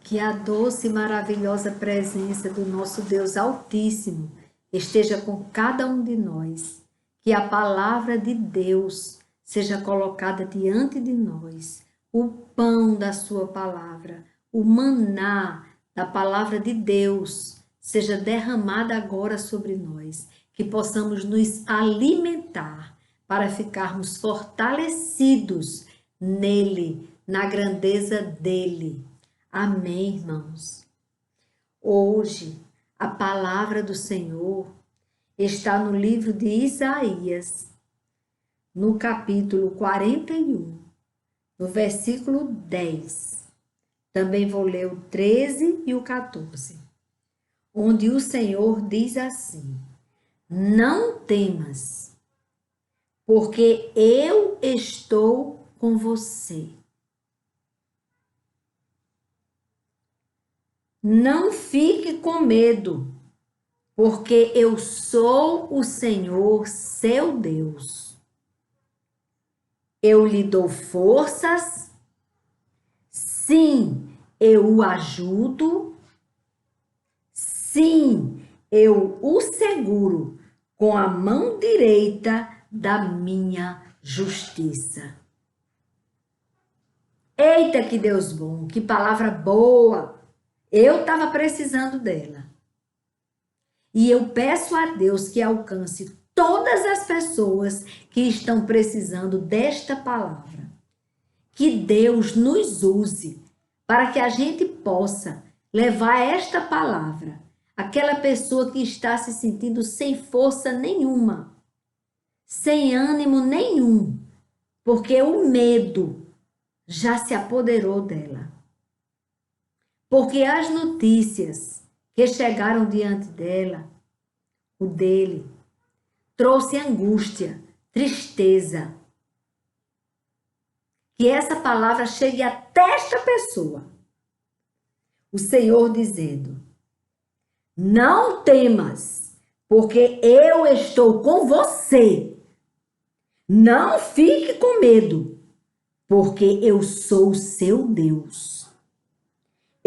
Que a doce e maravilhosa presença do nosso Deus Altíssimo esteja com cada um de nós. Que a palavra de Deus seja colocada diante de nós. O pão da sua palavra, o maná da palavra de Deus seja derramada agora sobre nós. Que possamos nos alimentar para ficarmos fortalecidos nele, na grandeza dele. Amém, irmãos? Hoje, a palavra do Senhor está no livro de Isaías, no capítulo 41, no versículo 10. Também vou ler o 13 e o 14, onde o Senhor diz assim: Não temas, porque eu estou com você. Não fique com medo, porque eu sou o Senhor, seu Deus. Eu lhe dou forças, sim, eu o ajudo, sim, eu o seguro com a mão direita da minha justiça. Eita, que Deus bom, que palavra boa! Eu estava precisando dela. E eu peço a Deus que alcance todas as pessoas que estão precisando desta palavra. Que Deus nos use para que a gente possa levar esta palavra àquela pessoa que está se sentindo sem força nenhuma, sem ânimo nenhum, porque o medo já se apoderou dela. Porque as notícias que chegaram diante dela, o dele, trouxe angústia, tristeza. Que essa palavra chegue até esta pessoa. O Senhor dizendo: Não temas, porque eu estou com você. Não fique com medo, porque eu sou o seu Deus.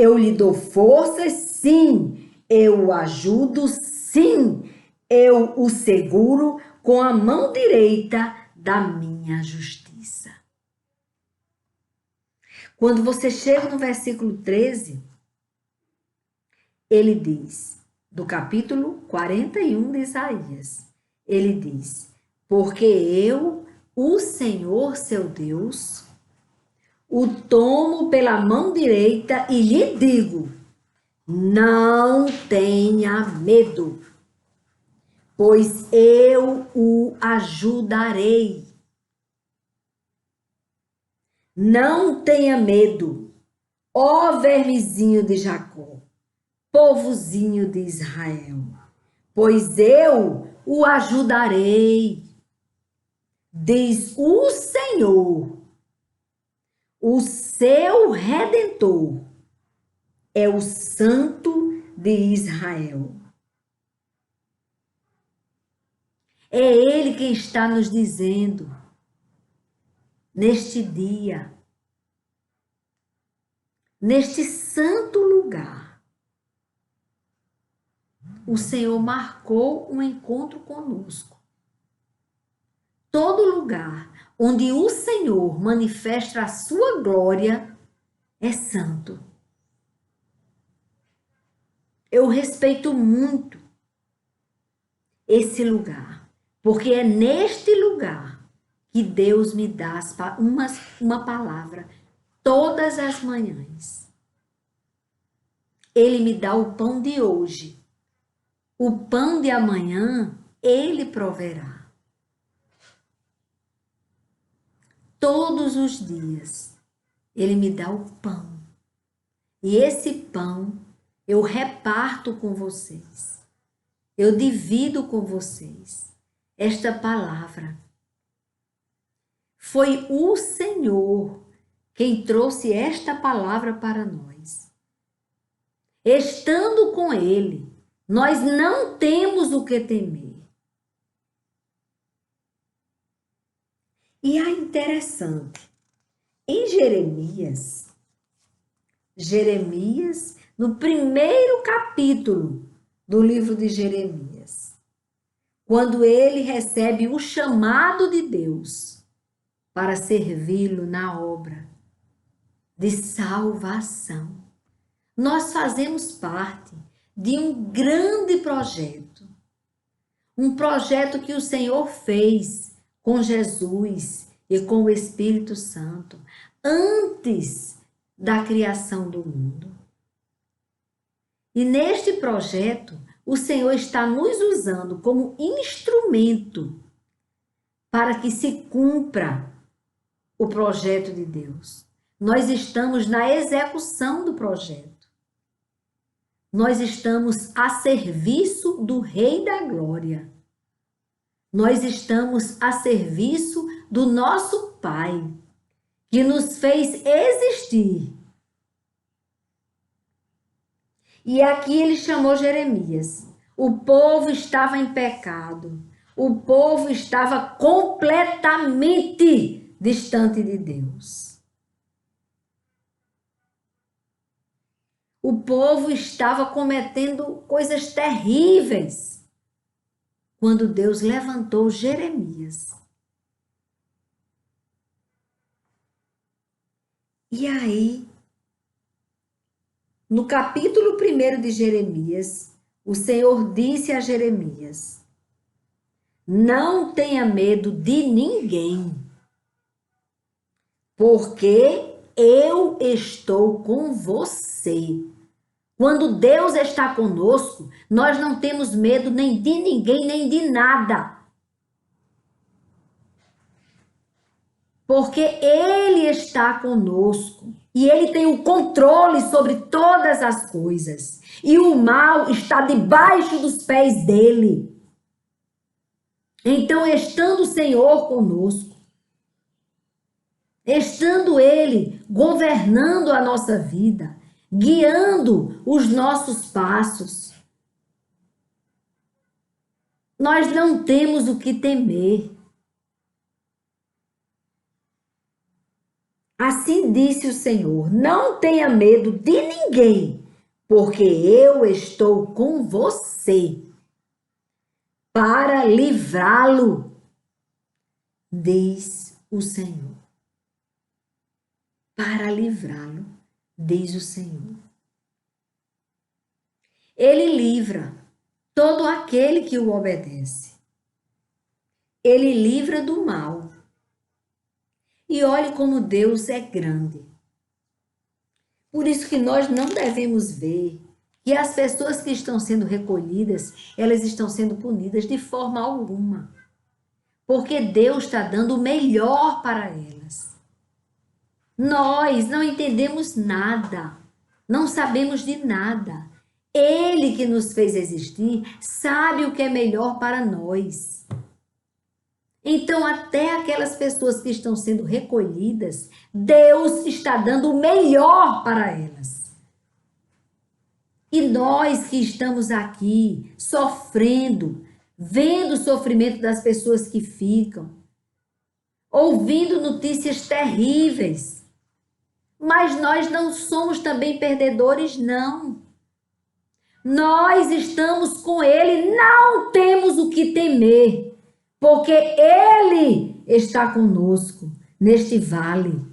Eu lhe dou forças, sim. Eu o ajudo, sim. Eu o seguro com a mão direita da minha justiça. Quando você chega no versículo 13, ele diz, do capítulo 41 de Isaías, ele diz: Porque eu, o Senhor seu Deus, o tomo pela mão direita e lhe digo: Não tenha medo, pois eu o ajudarei. Não tenha medo, ó vermezinho de Jacó, povozinho de Israel, pois eu o ajudarei, diz o Senhor, o seu Redentor, é o Santo de Israel. É Ele quem está nos dizendo, neste dia, neste santo lugar, o Senhor marcou um encontro conosco. Todo lugar onde o Senhor manifesta a sua glória é santo. Eu respeito muito esse lugar, porque é neste lugar que Deus me dá uma palavra todas as manhãs. Ele me dá o pão de hoje. O pão de amanhã, Ele proverá. Todos os dias, Ele me dá o pão. E esse pão eu reparto com vocês. Eu divido com vocês esta palavra. Foi o Senhor quem trouxe esta palavra para nós. Estando com Ele, nós não temos o que temer. E é interessante, em Jeremias, Jeremias, no primeiro capítulo do livro de Jeremias, quando ele recebe o chamado de Deus para servi-lo na obra de salvação. Nós fazemos parte de um grande projeto, um projeto que o Senhor fez com Jesus e com o Espírito Santo antes da criação do mundo. E neste projeto, o Senhor está nos usando como instrumento para que se cumpra o projeto de Deus. Nós estamos na execução do projeto. Nós estamos a serviço do Rei da Glória. Nós estamos a serviço do nosso Pai, que nos fez existir. E aqui ele chamou Jeremias. O povo estava em pecado. O povo estava completamente distante de Deus. O povo estava cometendo coisas terríveis quando Deus levantou Jeremias. E aí, no capítulo 1 de Jeremias, o Senhor disse a Jeremias: não tenha medo de ninguém, porque eu estou com você. Quando Deus está conosco, nós não temos medo nem de ninguém, nem de nada. Porque Ele está conosco e Ele tem o controle sobre todas as coisas. E o mal está debaixo dos pés dEle. Então, estando o Senhor conosco, estando Ele governando a nossa vida, guiando os nossos passos, nós não temos o que temer. Assim disse o Senhor: não tenha medo de ninguém, porque eu estou com você para livrá-lo, diz o Senhor. Para livrá-lo, diz o Senhor. Ele livra todo aquele que o obedece. Ele livra do mal. E olhe como Deus é grande. Por isso que nós não devemos ver que as pessoas que estão sendo recolhidas, elas estão sendo punidas de forma alguma. Porque Deus está dando o melhor para elas. Nós não entendemos nada, não sabemos de nada. Ele que nos fez existir sabe o que é melhor para nós. Então, até aquelas pessoas que estão sendo recolhidas, Deus está dando o melhor para elas. E nós que estamos aqui sofrendo, vendo o sofrimento das pessoas que ficam, ouvindo notícias terríveis, mas nós não somos também perdedores, não. Nós estamos com Ele, não temos o que temer, porque Ele está conosco neste vale.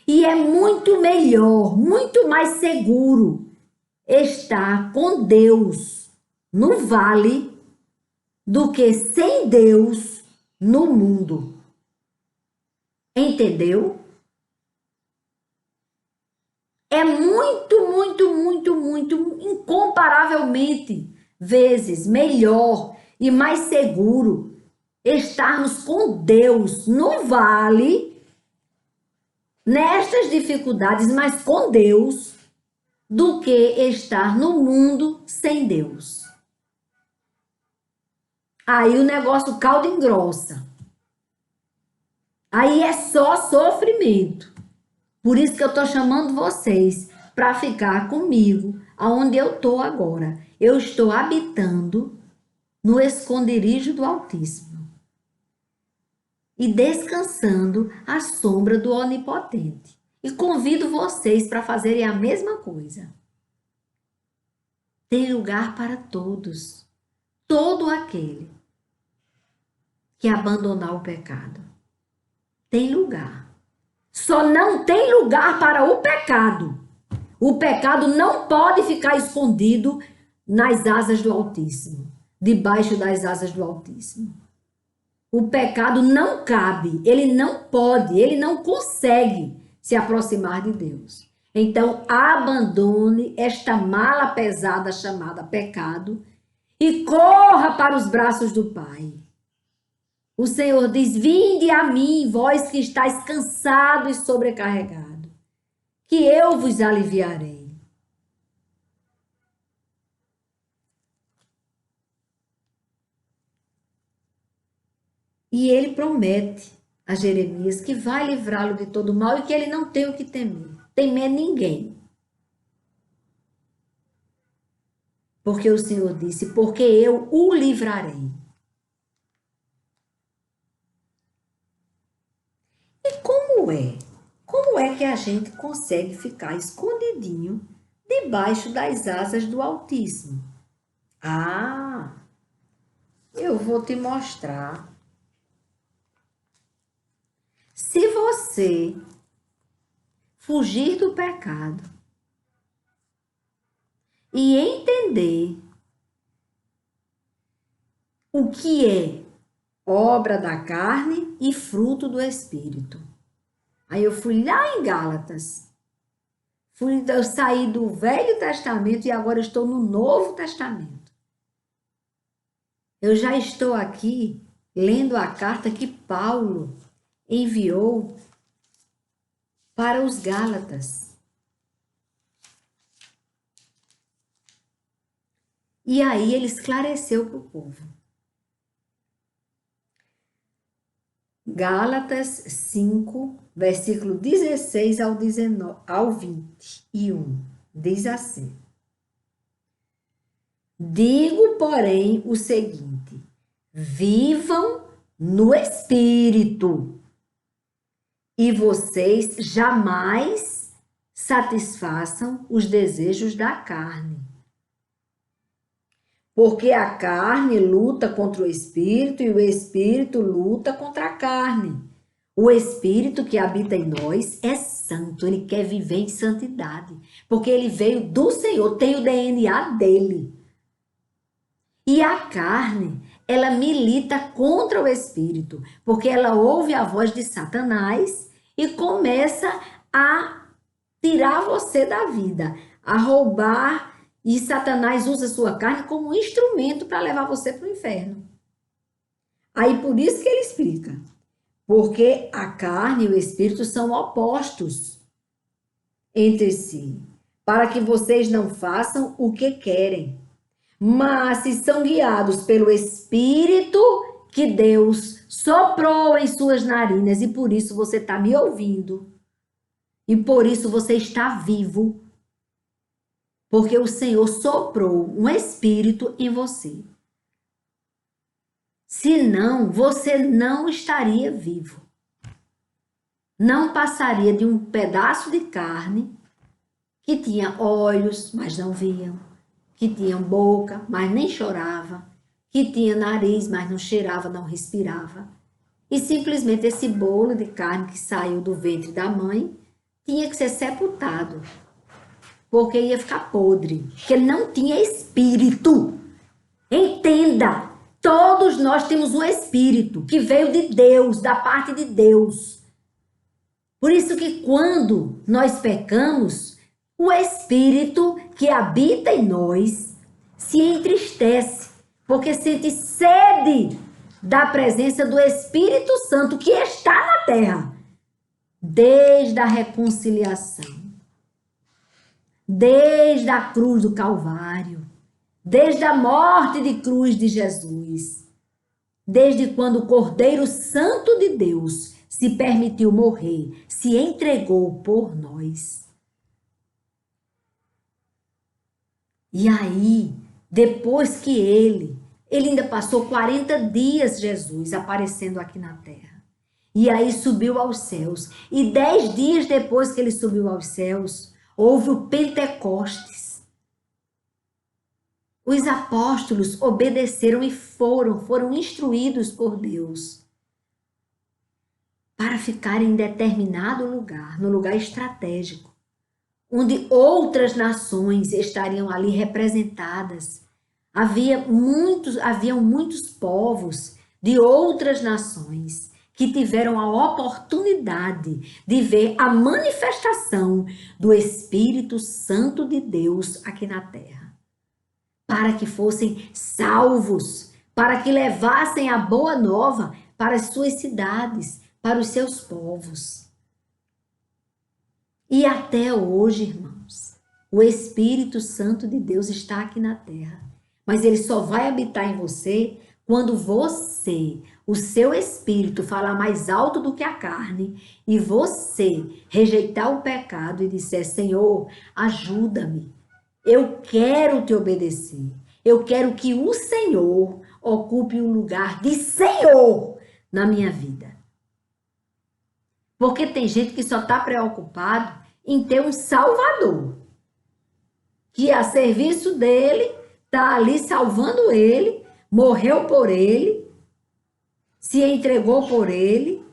E é muito melhor, muito mais seguro estar com Deus no vale do que sem Deus no mundo. Entendeu? É muito, incomparavelmente vezes melhor e mais seguro estarmos com Deus no vale, nestas dificuldades, mas com Deus, do que estar no mundo sem Deus. Aí o negócio caldo engrossa. Aí é só sofrimento. Por isso que eu estou chamando vocês para ficar comigo aonde eu estou agora. Eu estou habitando no esconderijo do Altíssimo e descansando à sombra do Onipotente. E convido vocês para fazerem a mesma coisa. Tem lugar para todos. Todo aquele que abandonar o pecado. Tem lugar. Só não tem lugar para o pecado. O pecado não pode ficar escondido nas asas do Altíssimo, debaixo das asas do Altíssimo. O pecado não cabe, ele não pode, ele não consegue se aproximar de Deus. Então, abandone esta mala pesada chamada pecado e corra para os braços do Pai. O Senhor diz: vinde a mim, vós que estáis cansado e sobrecarregado, que eu vos aliviarei. E ele promete a Jeremias que vai livrá-lo de todo mal e que ele não tem o que temer. Temer ninguém. Porque o Senhor disse: porque eu o livrarei. E como é? Como é que a gente consegue ficar escondidinho debaixo das asas do Altíssimo? Ah, eu vou te mostrar. Se você fugir do pecado e entender o que é obra da carne e fruto do Espírito. Aí eu fui lá em Gálatas. Eu saí do Velho Testamento e agora estou no Novo Testamento. Eu já estou aqui lendo a carta que Paulo enviou para os Gálatas. E aí ele esclareceu para o povo. Gálatas 5, versículo 16 ao 21, diz assim: digo, porém, o seguinte: vivam no Espírito, e vocês jamais satisfaçam os desejos da carne. Porque a carne luta contra o Espírito e o Espírito luta contra a carne. O Espírito que habita em nós é santo, ele quer viver em santidade, porque ele veio do Senhor, tem o DNA dele. E a carne, ela milita contra o Espírito, porque ela ouve a voz de Satanás e começa a tirar você da vida, a roubar. E Satanás usa a sua carne como um instrumento para levar você para o inferno. Aí por isso que ele explica. Porque a carne e o espírito são opostos entre si, para que vocês não façam o que querem. Mas se são guiados pelo Espírito que Deus soprou em suas narinas, e por isso você está me ouvindo, e por isso você está vivo, porque o Senhor soprou um espírito em você. Senão, você não estaria vivo. Não passaria de um pedaço de carne que tinha olhos, mas não viam, que tinha boca, mas nem chorava, que tinha nariz, mas não cheirava, não respirava. E simplesmente esse bolo de carne que saiu do ventre da mãe tinha que ser sepultado, porque ia ficar podre, porque ele não tinha espírito. Entenda, todos nós temos um espírito que veio de Deus, da parte de Deus. Por isso que quando nós pecamos, o espírito que habita em nós se entristece, porque sente sede da presença do Espírito Santo que está na terra, desde a reconciliação. Desde a cruz do Calvário, desde a morte de cruz de Jesus, desde quando o Cordeiro Santo de Deus se permitiu morrer, se entregou por nós. E aí, depois que ele ainda passou 40 dias, Jesus, aparecendo aqui na terra. E aí subiu aos céus. E 10 dias depois que ele subiu aos céus, houve o Pentecostes. Os apóstolos obedeceram e foram instruídos por Deus para ficarem em determinado lugar, no lugar estratégico, onde outras nações estariam ali representadas. Haviam muitos povos de outras nações que tiveram a oportunidade de ver a manifestação do Espírito Santo de Deus aqui na terra, para que fossem salvos, para que levassem a boa nova para as suas cidades, para os seus povos. E até hoje, irmãos, o Espírito Santo de Deus está aqui na terra, mas ele só vai habitar em você quando você, o seu espírito, falar mais alto do que a carne e você rejeitar o pecado e disser: Senhor, ajuda-me, eu quero te obedecer, eu quero que o Senhor ocupe o lugar de Senhor na minha vida. Porque tem gente que só está preocupado em ter um Salvador, que a serviço dele está ali salvando ele, morreu por ele, se entregou por ele,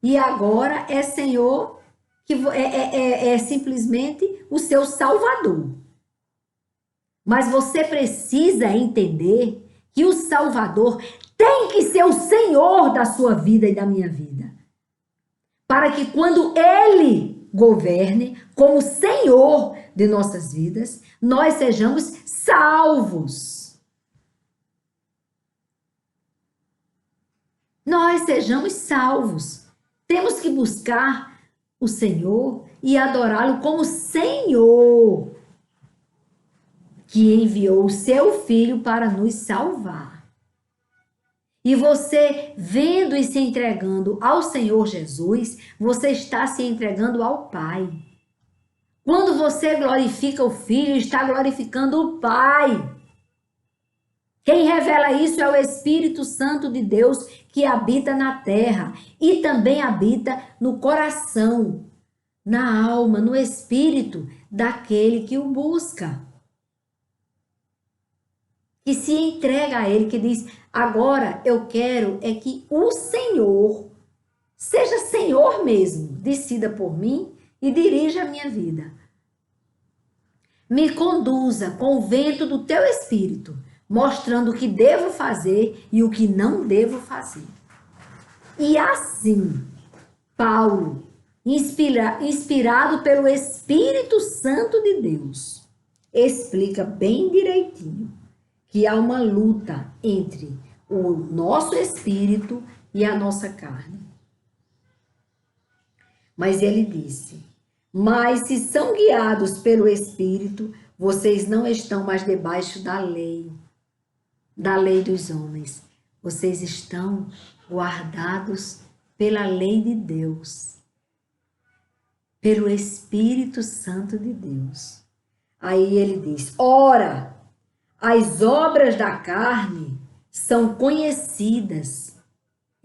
e agora é Senhor, que é simplesmente o seu Salvador. Mas você precisa entender que o Salvador tem que ser o Senhor da sua vida e da minha vida, para que quando ele governe como Senhor de nossas vidas, nós sejamos salvos. Nós sejamos salvos. Temos que buscar o Senhor e adorá-lo como Senhor, que enviou o seu Filho para nos salvar. E você, vendo e se entregando ao Senhor Jesus, você está se entregando ao Pai. Quando você glorifica o Filho, está glorificando o Pai. Quem revela isso é o Espírito Santo de Deus que habita na terra e também habita no coração, na alma, no espírito daquele que o busca, que se entrega a ele, que diz: agora eu quero é que o Senhor seja Senhor mesmo, decida por mim e dirija a minha vida. Me conduza com o vento do teu espírito, mostrando o que devo fazer e o que não devo fazer. E assim, Paulo, inspirado pelo Espírito Santo de Deus, explica bem direitinho que há uma luta entre o nosso espírito e a nossa carne. Mas ele disse: mas se são guiados pelo Espírito, vocês não estão mais debaixo da lei dos homens. Vocês estão guardados pela lei de Deus, pelo Espírito Santo de Deus. Aí ele diz: ora, as obras da carne são conhecidas.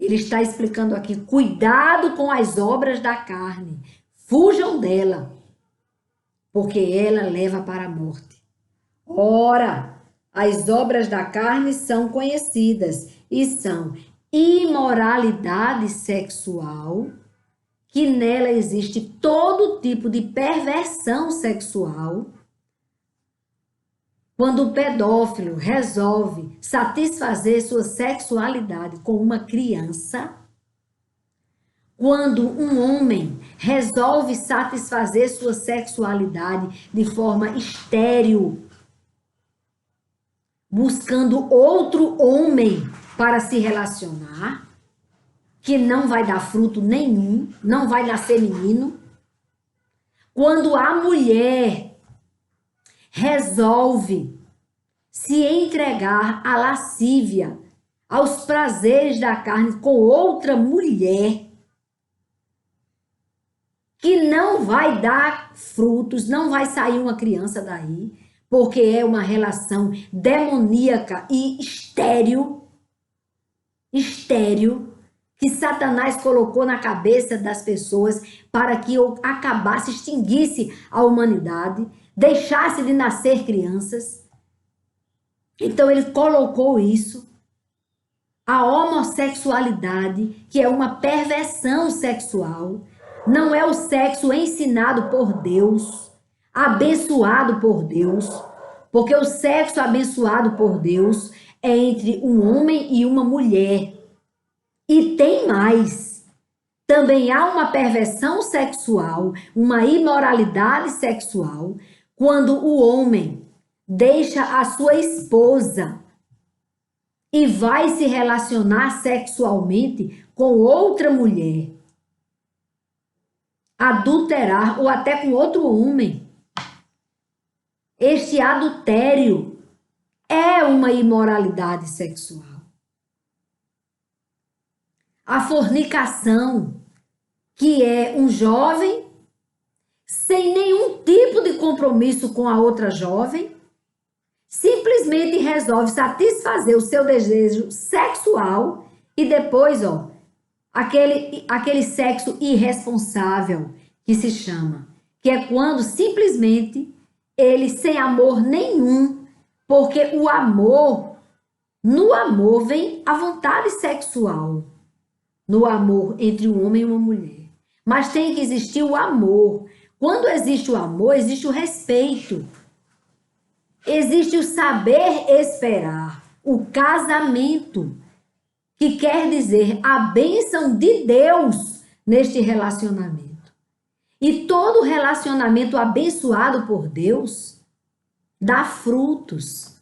Ele está explicando aqui: cuidado com as obras da carne, fujam dela, porque ela leva para a morte. Ora, as obras da carne são conhecidas e são imoralidade sexual, que nela existe todo tipo de perversão sexual. Quando o pedófilo resolve satisfazer sua sexualidade com uma criança, quando um homem resolve satisfazer sua sexualidade de forma estéril, buscando outro homem para se relacionar, que não vai dar fruto nenhum, não vai nascer menino. Quando a mulher resolve se entregar à lascívia, aos prazeres da carne com outra mulher, que não vai dar frutos, não vai sair uma criança daí, porque é uma relação demoníaca e estéril, que Satanás colocou na cabeça das pessoas para que acabasse, extinguisse a humanidade, deixasse de nascer crianças. Então ele colocou isso. A homossexualidade, que é uma perversão sexual, não é o sexo ensinado por Deus, abençoado por Deus, porque o sexo abençoado por Deus é entre um homem e uma mulher. E tem mais. Também há uma perversão sexual, uma imoralidade sexual, quando o homem deixa a sua esposa e vai se relacionar sexualmente com outra mulher, adulterar ou até com outro homem. Este adultério é uma imoralidade sexual. A fornicação, que é um jovem sem nenhum tipo de compromisso com a outra jovem, simplesmente resolve satisfazer o seu desejo sexual e depois, aquele sexo irresponsável que se chama, que é quando simplesmente ele sem amor nenhum, porque no amor vem a vontade sexual, no amor entre um homem e uma mulher. Mas tem que existir o amor. Quando existe o amor, existe o respeito. Existe o saber esperar, o casamento, que quer dizer a bênção de Deus neste relacionamento. E todo relacionamento abençoado por Deus dá frutos.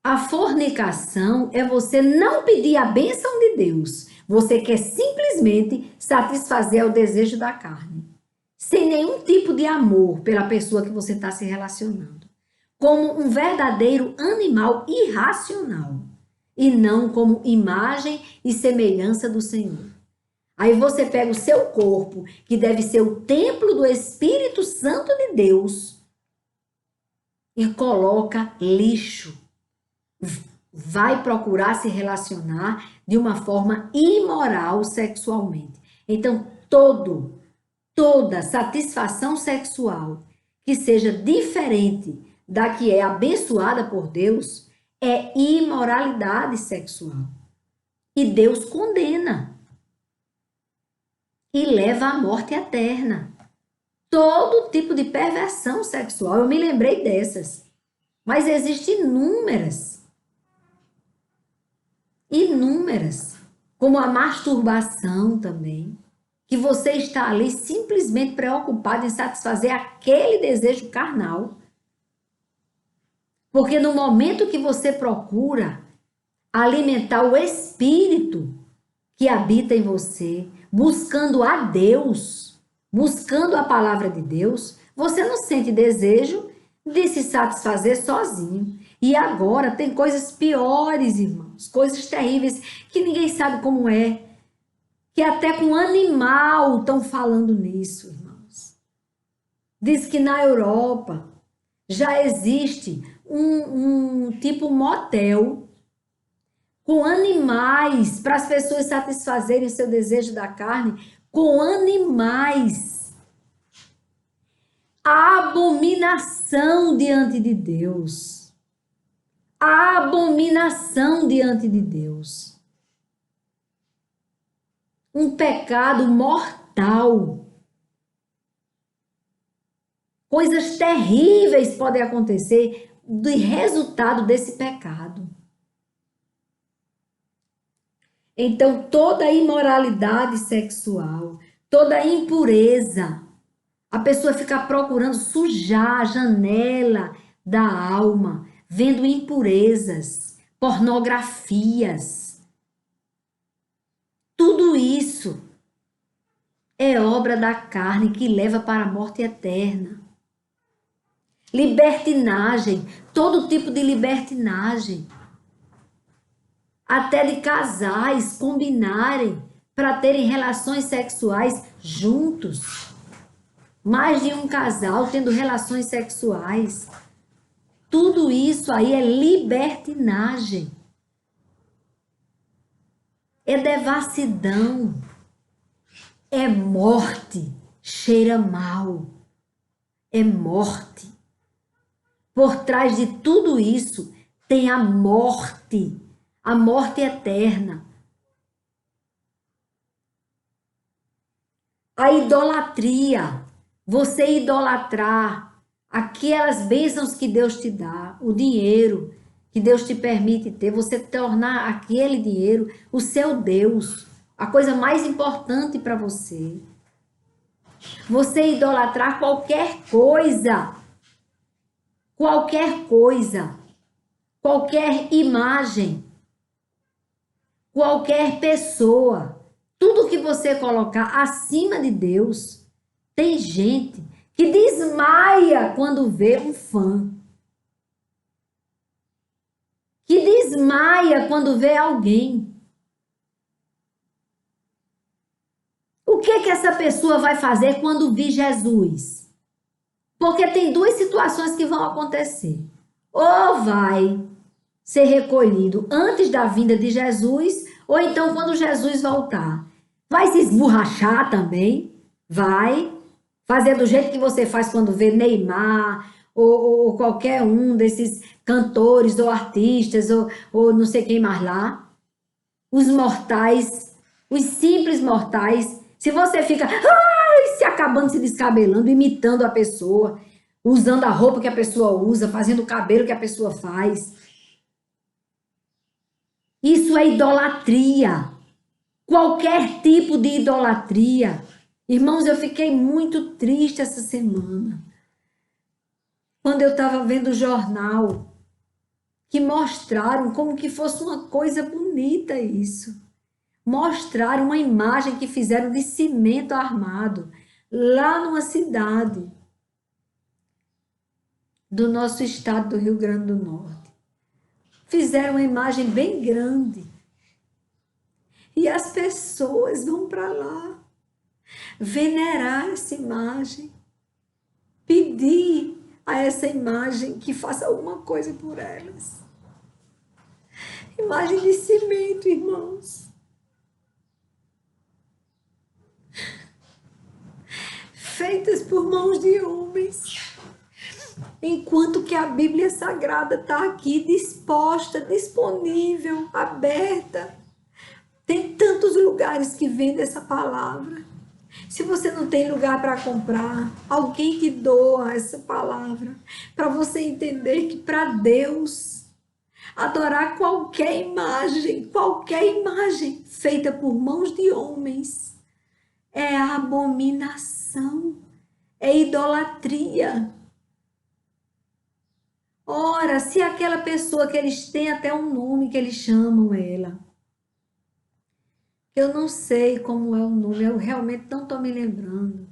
A fornicação é você não pedir a bênção de Deus. Você quer simplesmente satisfazer o desejo da carne, sem nenhum tipo de amor pela pessoa que você está se relacionando, como um verdadeiro animal irracional, e não como imagem e semelhança do Senhor. Aí você pega o seu corpo, que deve ser o templo do Espírito Santo de Deus, e coloca lixo. Vai procurar se relacionar de uma forma imoral sexualmente. Então, toda satisfação sexual que seja diferente da que é abençoada por Deus é imoralidade sexual. E Deus condena e leva à morte eterna. Todo tipo de perversão sexual, eu me lembrei dessas, mas existem inúmeras, como a masturbação também, que você está ali simplesmente preocupado em satisfazer aquele desejo carnal. Porque no momento que você procura alimentar o espírito que habita em você, buscando a Deus, buscando a palavra de Deus, você não sente desejo de se satisfazer sozinho. E agora tem coisas piores, irmãos, coisas terríveis que ninguém sabe como é, que até com animal estão falando nisso, irmãos. Diz que na Europa já existe um tipo motel com animais para as pessoas satisfazerem o seu desejo da carne com animais. A abominação diante de Deus. A abominação diante de Deus. Um pecado mortal. Coisas terríveis podem acontecer de resultado desse pecado. Então, toda imoralidade sexual, toda impureza, a pessoa fica procurando sujar a janela da alma, vendo impurezas, pornografias. Tudo isso é obra da carne que leva para a morte eterna. Libertinagem, todo tipo de libertinagem. Até de casais combinarem para terem relações sexuais juntos. Mais de um casal tendo relações sexuais. Tudo isso aí é libertinagem. é devassidão, é morte, cheira mal, é morte. Por trás de tudo isso tem a morte eterna. A idolatria, você idolatrar aquelas bênçãos que Deus te dá, o dinheiro que Deus te permite ter, você tornar aquele dinheiro o seu Deus, a coisa mais importante para você. Você idolatrar qualquer coisa, qualquer imagem, qualquer pessoa. Tudo que você colocar acima de Deus, tem gente que desmaia quando vê um fã. Que desmaia quando vê alguém. O que essa pessoa vai fazer quando vir Jesus? Porque tem duas situações que vão acontecer. Ou vai ser recolhido antes da vinda de Jesus, ou então quando Jesus voltar. Vai se esborrachar também, vai fazer do jeito que você faz quando vê Neymar, ou qualquer um desses cantores ou artistas, ou não sei quem mais lá. Os mortais, os simples mortais. Se você fica se acabando, se descabelando, imitando a pessoa, usando a roupa que a pessoa usa, fazendo o cabelo que a pessoa faz. Isso é idolatria. Qualquer tipo de idolatria. Irmãos, eu fiquei muito triste essa semana. Quando eu estava vendo o jornal, que mostraram como que fosse uma coisa bonita isso. Mostraram uma imagem que fizeram de cimento armado, lá numa cidade do nosso estado do Rio Grande do Norte. Fizeram uma imagem bem grande. E as pessoas vão para lá venerar essa imagem, pedir a essa imagem que faça alguma coisa por elas. Imagem de cimento, irmãos. Feitas por mãos de homens. Enquanto que a Bíblia Sagrada está aqui disposta, disponível, aberta. Tem tantos lugares que vendem essa palavra. Se você não tem lugar para comprar, alguém te doa essa palavra para você entender que para Deus, adorar qualquer imagem feita por mãos de homens é abominação, é idolatria. Ora, se aquela pessoa que eles têm até um nome que eles chamam ela, eu não sei como é o nome, eu realmente não estou me lembrando.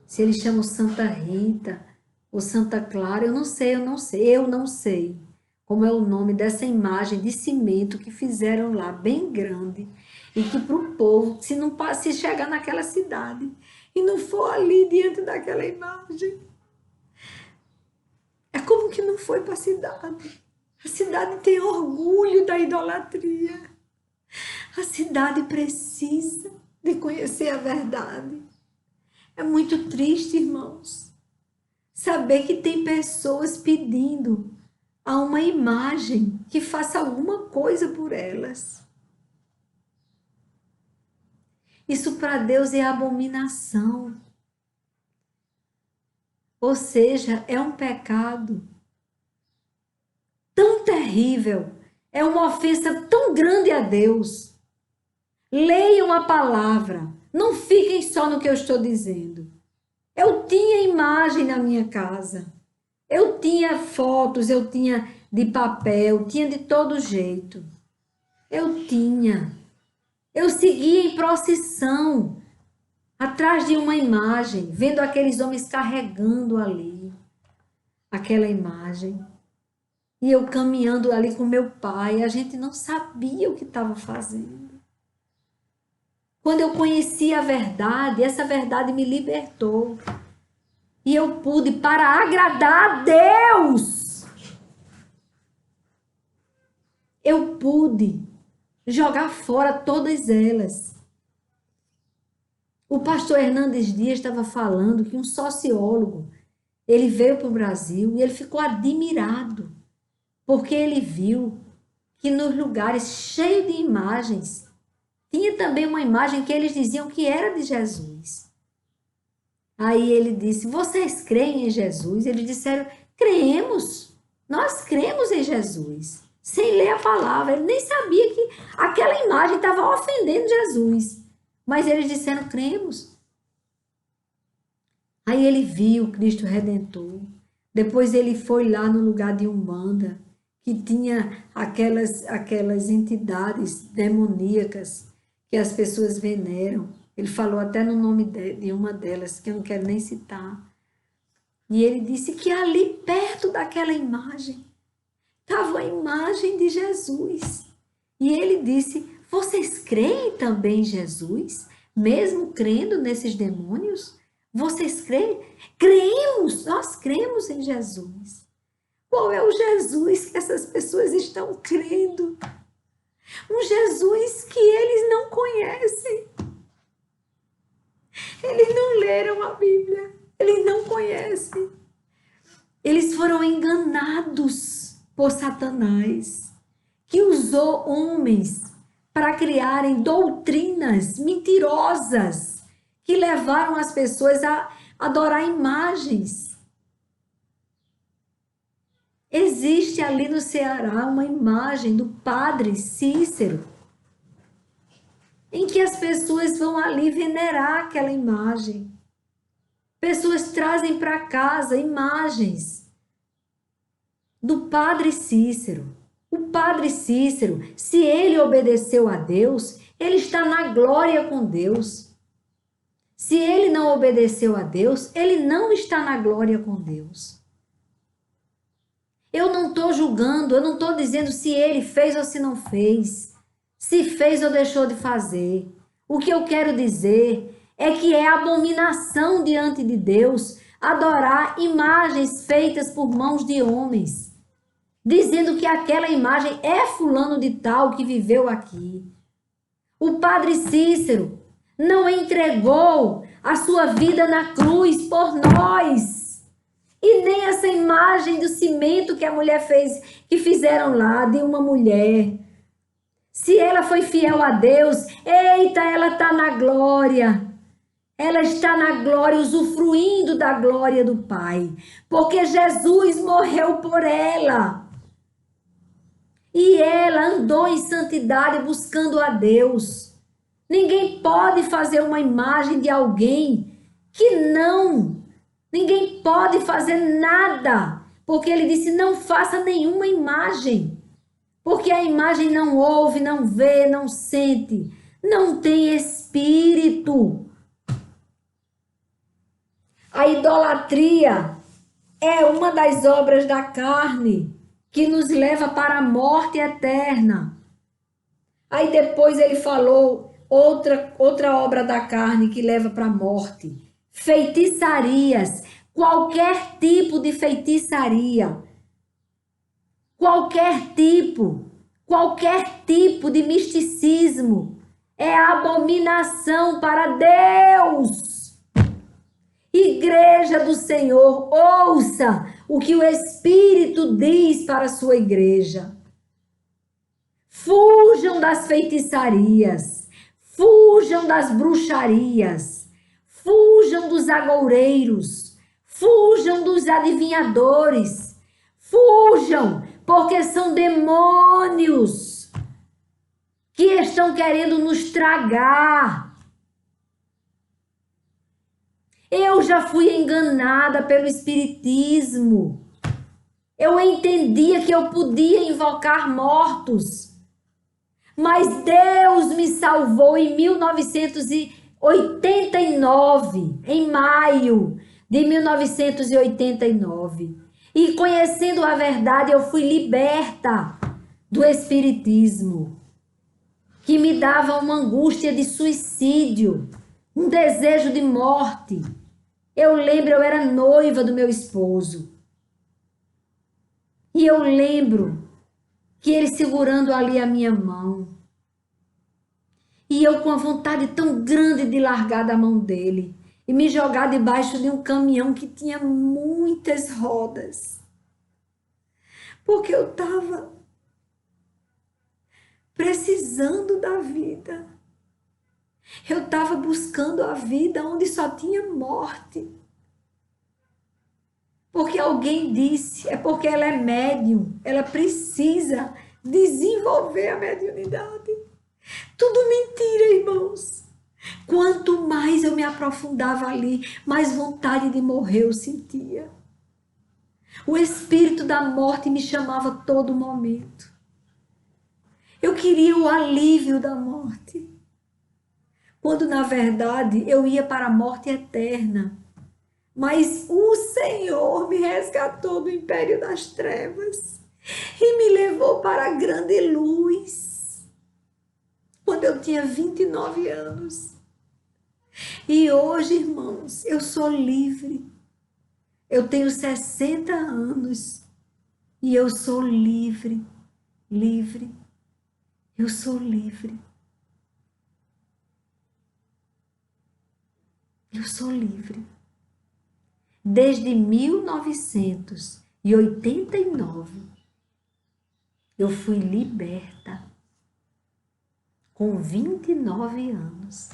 Se eles chamam Santa Rita ou Santa Clara, eu não sei como é o nome dessa imagem de cimento que fizeram lá, bem grande, e que para o povo, se chegar naquela cidade e não for ali diante daquela imagem, é como que não foi para a cidade. A cidade tem orgulho da idolatria. A cidade precisa de conhecer a verdade. É muito triste, irmãos, saber que tem pessoas pedindo a uma imagem que faça alguma coisa por elas. Isso para Deus é abominação. Ou seja, é um pecado tão terrível, é uma ofensa tão grande a Deus. Leiam a palavra, não fiquem só no que eu estou dizendo. Eu tinha imagem na minha casa, eu tinha fotos, eu tinha de papel, tinha de todo jeito. Eu seguia em procissão, atrás de uma imagem, vendo aqueles homens carregando ali aquela imagem. E eu caminhando ali com meu pai, a gente não sabia o que estava fazendo. Quando eu conheci a verdade, essa verdade me libertou. E eu pude, para agradar a Deus, eu pude jogar fora todas elas. O pastor Hernandes Dias estava falando que um sociólogo, ele veio para o Brasil e ele ficou admirado, porque ele viu que nos lugares cheios de imagens, tinha também uma imagem que eles diziam que era de Jesus. Aí ele disse, vocês creem em Jesus? Eles disseram, cremos, nós cremos em Jesus. Sem ler a palavra, ele nem sabia que aquela imagem estava ofendendo Jesus. Mas eles disseram, cremos. Aí ele viu Cristo Redentor. Depois ele foi lá no lugar de Umbanda, que tinha aquelas entidades demoníacas que as pessoas veneram. Ele falou até no nome de uma delas, que eu não quero nem citar. E ele disse que ali perto daquela imagem estava a imagem de Jesus. E ele disse, vocês creem também em Jesus? Mesmo crendo nesses demônios? Vocês creem? Cremos, nós cremos em Jesus. Qual é o Jesus que essas pessoas estão crendo? Um Jesus que eles não conhecem. Eles não leram a Bíblia. Eles não conhecem. Eles foram enganados por Satanás, que usou homens para criarem doutrinas mentirosas que levaram as pessoas a adorar imagens. Existe ali no Ceará uma imagem do padre Cícero, em que as pessoas vão ali venerar aquela imagem. Pessoas trazem para casa imagens do padre Cícero. O padre Cícero, se ele obedeceu a Deus, ele está na glória com Deus. Se ele não obedeceu a Deus, ele não está na glória com Deus. Eu não estou julgando, eu não estou dizendo se ele fez ou se não fez, se fez ou deixou de fazer. O que eu quero dizer é que é abominação diante de Deus adorar imagens feitas por mãos de homens, dizendo que aquela imagem é fulano de tal que viveu aqui. O padre Cícero não entregou a sua vida na cruz por nós. E nem essa imagem do cimento que a mulher fez, que fizeram lá, de uma mulher. Se ela foi fiel a Deus, eita, ela está na glória. Ela está na glória, usufruindo da glória do Pai. Porque Jesus morreu por ela. E ela andou em santidade buscando a Deus. Ninguém pode fazer uma imagem de alguém que não. Ninguém pode fazer nada, porque ele disse, não faça nenhuma imagem, porque a imagem não ouve, não vê, não sente, não tem espírito. A idolatria é uma das obras da carne que nos leva para a morte eterna. Aí depois ele falou outra obra da carne que leva para a morte. Feitiçarias, qualquer tipo de feitiçaria, qualquer tipo de misticismo é abominação para Deus. Igreja do Senhor, ouça o que o Espírito diz para a sua igreja. Fujam das feitiçarias, fujam das bruxarias, fujam dos agoureiros, fujam dos adivinhadores, fujam, porque são demônios que estão querendo nos tragar. Eu já fui enganada pelo espiritismo. Eu entendia que eu podia invocar mortos, mas Deus me salvou em 1989, em maio de 1989. E conhecendo a verdade, eu fui liberta do espiritismo, que me dava uma angústia de suicídio, um desejo de morte. Eu lembro, eu era noiva do meu esposo. E eu lembro que ele segurando ali a minha mão, E eu com uma vontade tão grande de largar da mão dele e me jogar debaixo de um caminhão que tinha muitas rodas. Porque eu estava precisando da vida. Eu estava buscando a vida onde só tinha morte. Porque alguém disse, é porque ela é médium, ela precisa desenvolver a mediunidade. Tudo mentira, irmãos. Quanto mais eu me aprofundava ali, mais vontade de morrer eu sentia. O espírito da morte me chamava a todo momento. Eu queria o alívio da morte. Quando, na verdade, eu ia para a morte eterna. Mas o Senhor me resgatou do império das trevas e me levou para a grande luz. Quando eu tinha 29 anos. E hoje, irmãos, eu sou livre. Eu tenho 60 anos e eu sou livre, livre. Eu sou livre. Eu sou livre. Desde 1989, eu fui liberta com 29 anos.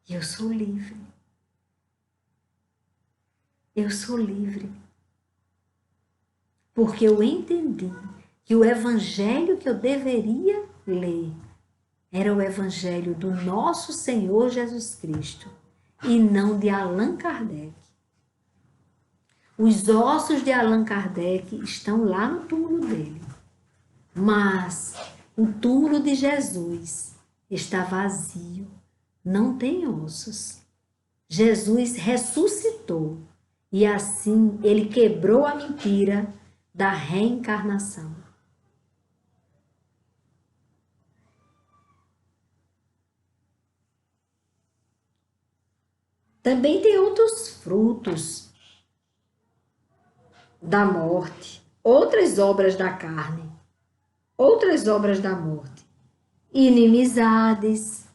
E eu sou livre. Eu sou livre. Porque eu entendi que o evangelho que eu deveria ler era o evangelho do nosso Senhor Jesus Cristo e não de Allan Kardec. Os ossos de Allan Kardec estão lá no túmulo dele, mas o túmulo de Jesus está vazio, não tem ossos. Jesus ressuscitou e assim ele quebrou a mentira da reencarnação. Também tem outros frutos da morte, outras obras da carne, outras obras da morte, inimizades,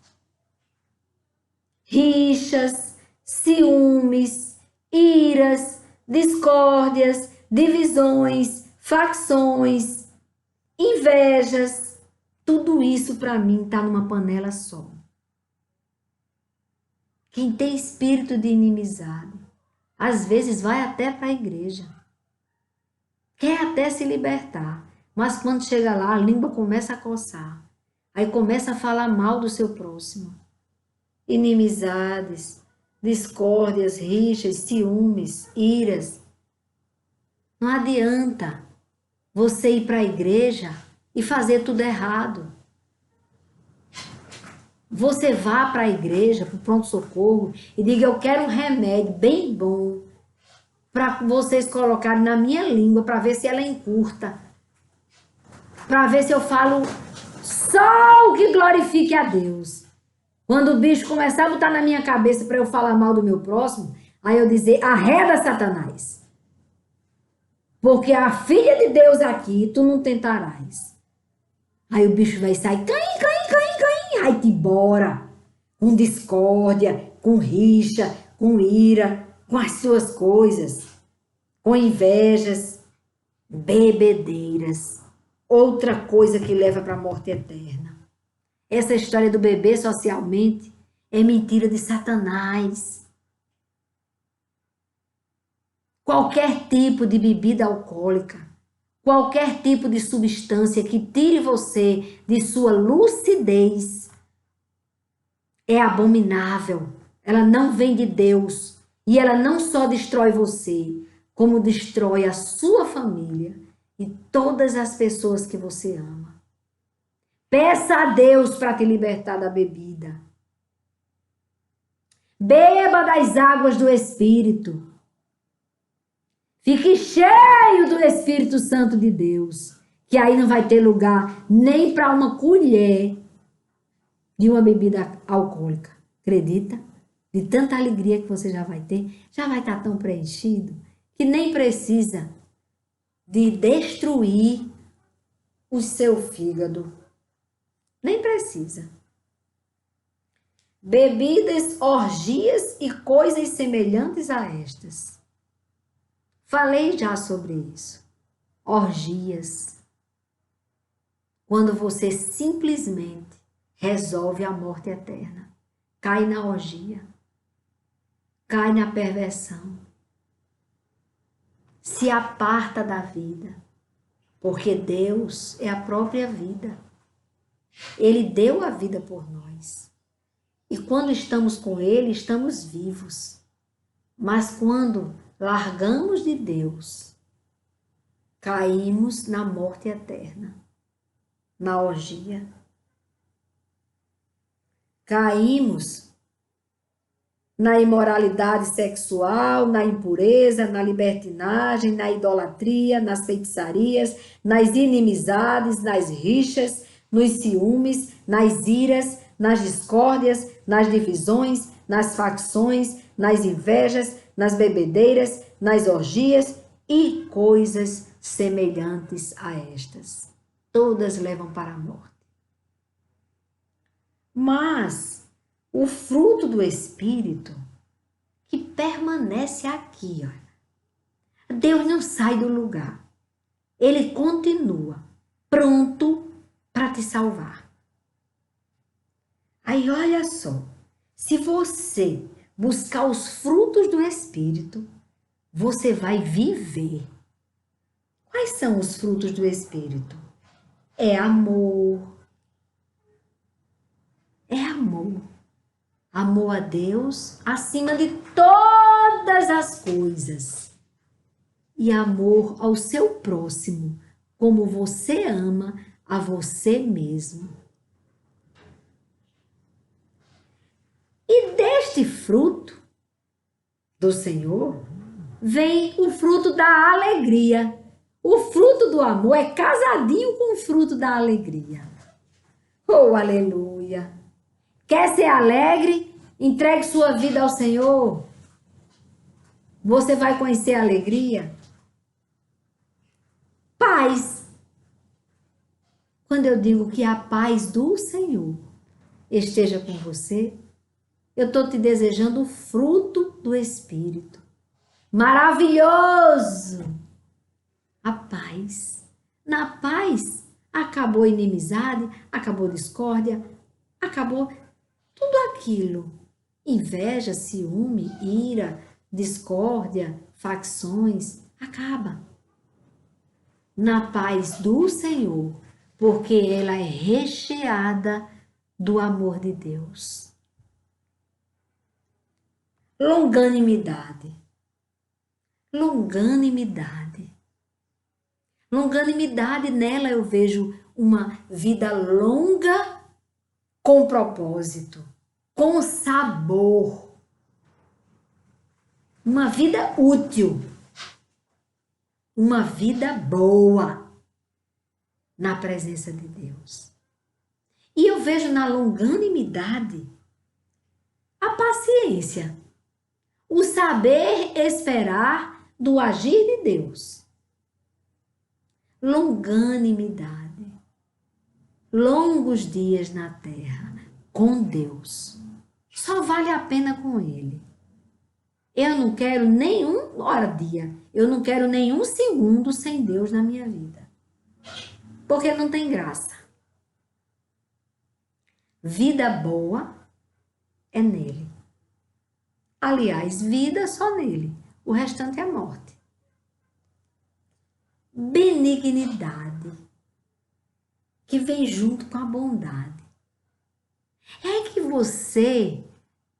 rixas, ciúmes, iras, discórdias, divisões, facções, invejas, tudo isso para mim está numa panela só. Quem tem espírito de inimizade, às vezes vai até para a igreja, quer até se libertar, mas quando chega lá a língua começa a coçar, aí começa a falar mal do seu próximo. Inimizades, discórdias, rixas, ciúmes, iras. Não adianta você ir para a igreja e fazer tudo errado. Você vá para a igreja, para o pronto-socorro e diga, eu quero um remédio bem bom para vocês colocarem na minha língua para ver se ela encurta. Para ver se eu falo só o que glorifique a Deus. Quando o bicho começar a botar na minha cabeça para eu falar mal do meu próximo, aí eu dizer, arreda Satanás. Porque a filha de Deus aqui, tu não tentarás. Aí o bicho vai sair, caim, aí te bora. Com discórdia, com rixa, com ira, com as suas coisas, com invejas, bebedeiras. Outra coisa que leva para a morte eterna. Essa história do beber socialmente é mentira de Satanás. Qualquer tipo de bebida alcoólica, qualquer tipo de substância que tire você de sua lucidez é abominável. Ela não vem de Deus e ela não só destrói você, como destrói a sua família e todas as pessoas que você ama. Peça a Deus para te libertar da bebida. Beba das águas do Espírito. Fique cheio do Espírito Santo de Deus, que aí não vai ter lugar nem para uma colher de uma bebida alcoólica. Acredita? De tanta alegria que você já vai ter, já vai estar tão preenchido, que nem precisa de destruir o seu fígado. Nem precisa. bebidas, orgias e coisas semelhantes a estas. Falei já sobre isso. Orgias. Quando você simplesmente resolve a morte eterna, cai na orgia, cai na perversão, se aparta da vida, porque Deus é a própria vida. Ele deu a vida por nós. E quando estamos com Ele, estamos vivos. Mas quando largamos de Deus, caímos na morte eterna, na orgia. Caímos na imoralidade sexual, na impureza, na libertinagem, na idolatria, nas feitiçarias, nas inimizades, nas rixas, nos ciúmes, nas iras, nas discórdias, nas divisões, nas facções, nas invejas, nas bebedeiras, nas orgias e coisas semelhantes a estas. Todas levam para a morte. Mas o fruto do Espírito que permanece aqui, ó. Deus não sai do lugar. Ele continua pronto para te salvar. Aí olha só, se você buscar os frutos do Espírito, você vai viver. Quais são os frutos do Espírito? É amor. É amor. Amor a Deus acima de todas as coisas. E amor ao seu próximo, como você ama a você mesmo. E deste fruto do Senhor, vem o fruto da alegria. O fruto do amor é casadinho com o fruto da alegria. Oh, aleluia! Quer ser alegre? Entregue sua vida ao Senhor. Você vai conhecer a alegria. Paz. Quando eu digo que a paz do Senhor esteja com você, eu estou te desejando o fruto do Espírito. Maravilhoso! A paz. Na paz, acabou a inimizade, acabou a discórdia, acabou tudo aquilo. Inveja, ciúme, ira, discórdia, facções, acaba. Na paz do Senhor, porque ela é recheada do amor de Deus. Longanimidade. Longanimidade. Longanimidade, nela eu vejo uma vida longa com propósito, com sabor. Uma vida útil. Uma vida boa na presença de Deus. E eu vejo na longanimidade a paciência, o saber esperar do agir de Deus. Longanimidade, longos dias na terra com Deus. Só vale a pena com Ele. Eu não quero nenhum dia, eu não quero nenhum segundo sem Deus na minha vida. Porque não tem graça. Vida boa é nele. Aliás, vida só nele. O restante é morte. Benignidade, que vem junto com a bondade. É que você,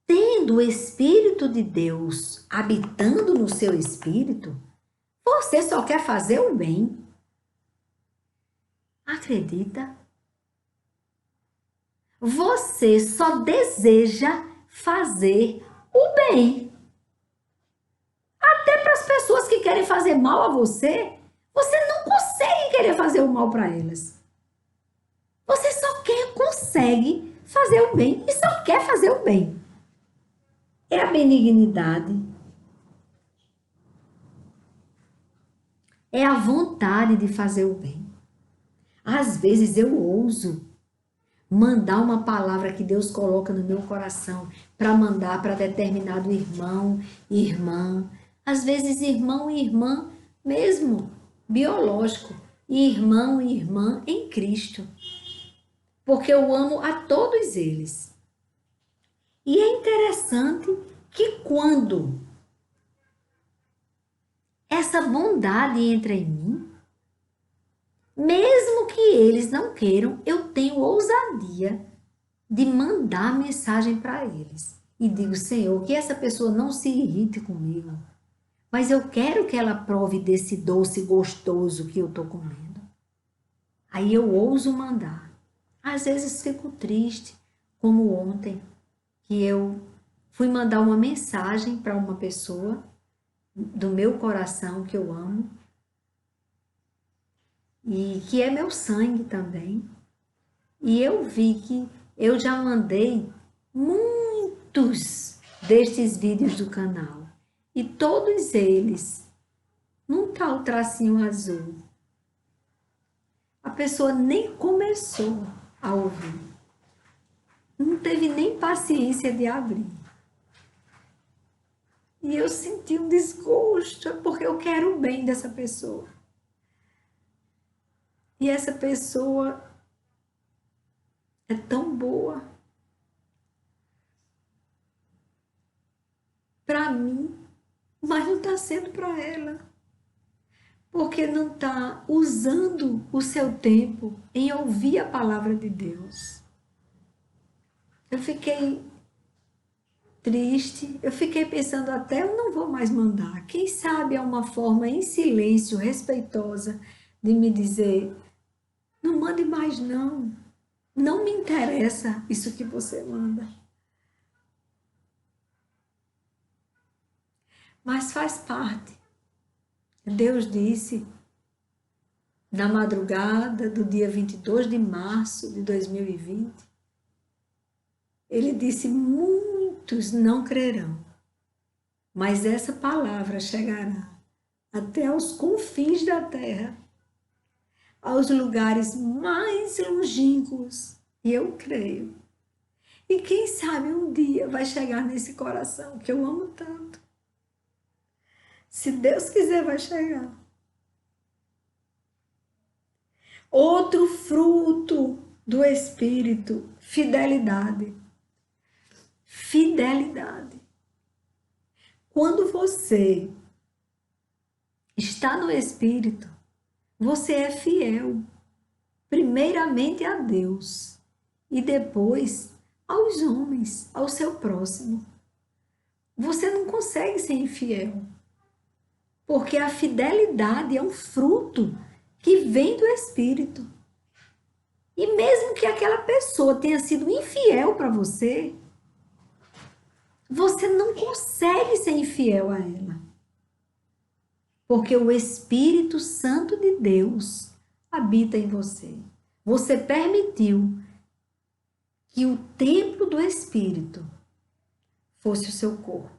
tendo o Espírito de Deus habitando no seu espírito, você só quer fazer o bem. Acredita? Você só deseja fazer o bem. Até para as pessoas que querem fazer mal a você, você não consegue querer fazer o mal para elas. Você só consegue fazer o bem e só quer fazer o bem. É a benignidade. É a vontade de fazer o bem. Às vezes eu ouso mandar uma palavra que Deus coloca no meu coração para mandar para determinado irmão e irmã. Às vezes irmão e irmã mesmo, biológico, e irmão e irmã em Cristo. Porque eu amo a todos eles. E é interessante que quando essa bondade entra em mim, mesmo que eles não queiram, eu tenho ousadia de mandar mensagem para eles. E digo, Senhor, que essa pessoa não se irrite comigo, mas eu quero que ela prove desse doce gostoso que eu estou comendo. Aí eu ouso mandar. Às vezes fico triste, como ontem, que eu fui mandar uma mensagem para uma pessoa do meu coração que eu amo e que é meu sangue também. E eu vi que eu já mandei muitos destes vídeos do canal e todos eles não tá o tracinho azul. A pessoa nem começou a ouvir. Não teve nem paciência de abrir. E eu senti um desgosto, porque eu quero o bem dessa pessoa. E essa pessoa é tão boa para mim, mas não está sendo para ela. Porque não está usando o seu tempo em ouvir a palavra de Deus. Eu fiquei triste, eu fiquei pensando até eu não vou mais mandar. Quem sabe é uma forma em silêncio, respeitosa, de me dizer, não mande mais não, não me interessa isso que você manda. Mas faz parte. Deus disse, na madrugada do dia 22 de março de 2020, Ele disse, muitos não crerão, mas essa palavra chegará até aos confins da terra, aos lugares mais longínquos, e eu creio. E quem sabe um dia vai chegar nesse coração que eu amo tanto. Se Deus quiser, vai chegar. Outro fruto do Espírito, fidelidade. Fidelidade. Quando você está no Espírito, você é fiel, primeiramente a Deus e depois aos homens, ao seu próximo. Você não consegue ser infiel, porque a fidelidade é um fruto que vem do Espírito. E mesmo que aquela pessoa tenha sido infiel para você, você não consegue ser infiel a ela. Porque o Espírito Santo de Deus habita em você. Você permitiu que o templo do Espírito fosse o seu corpo.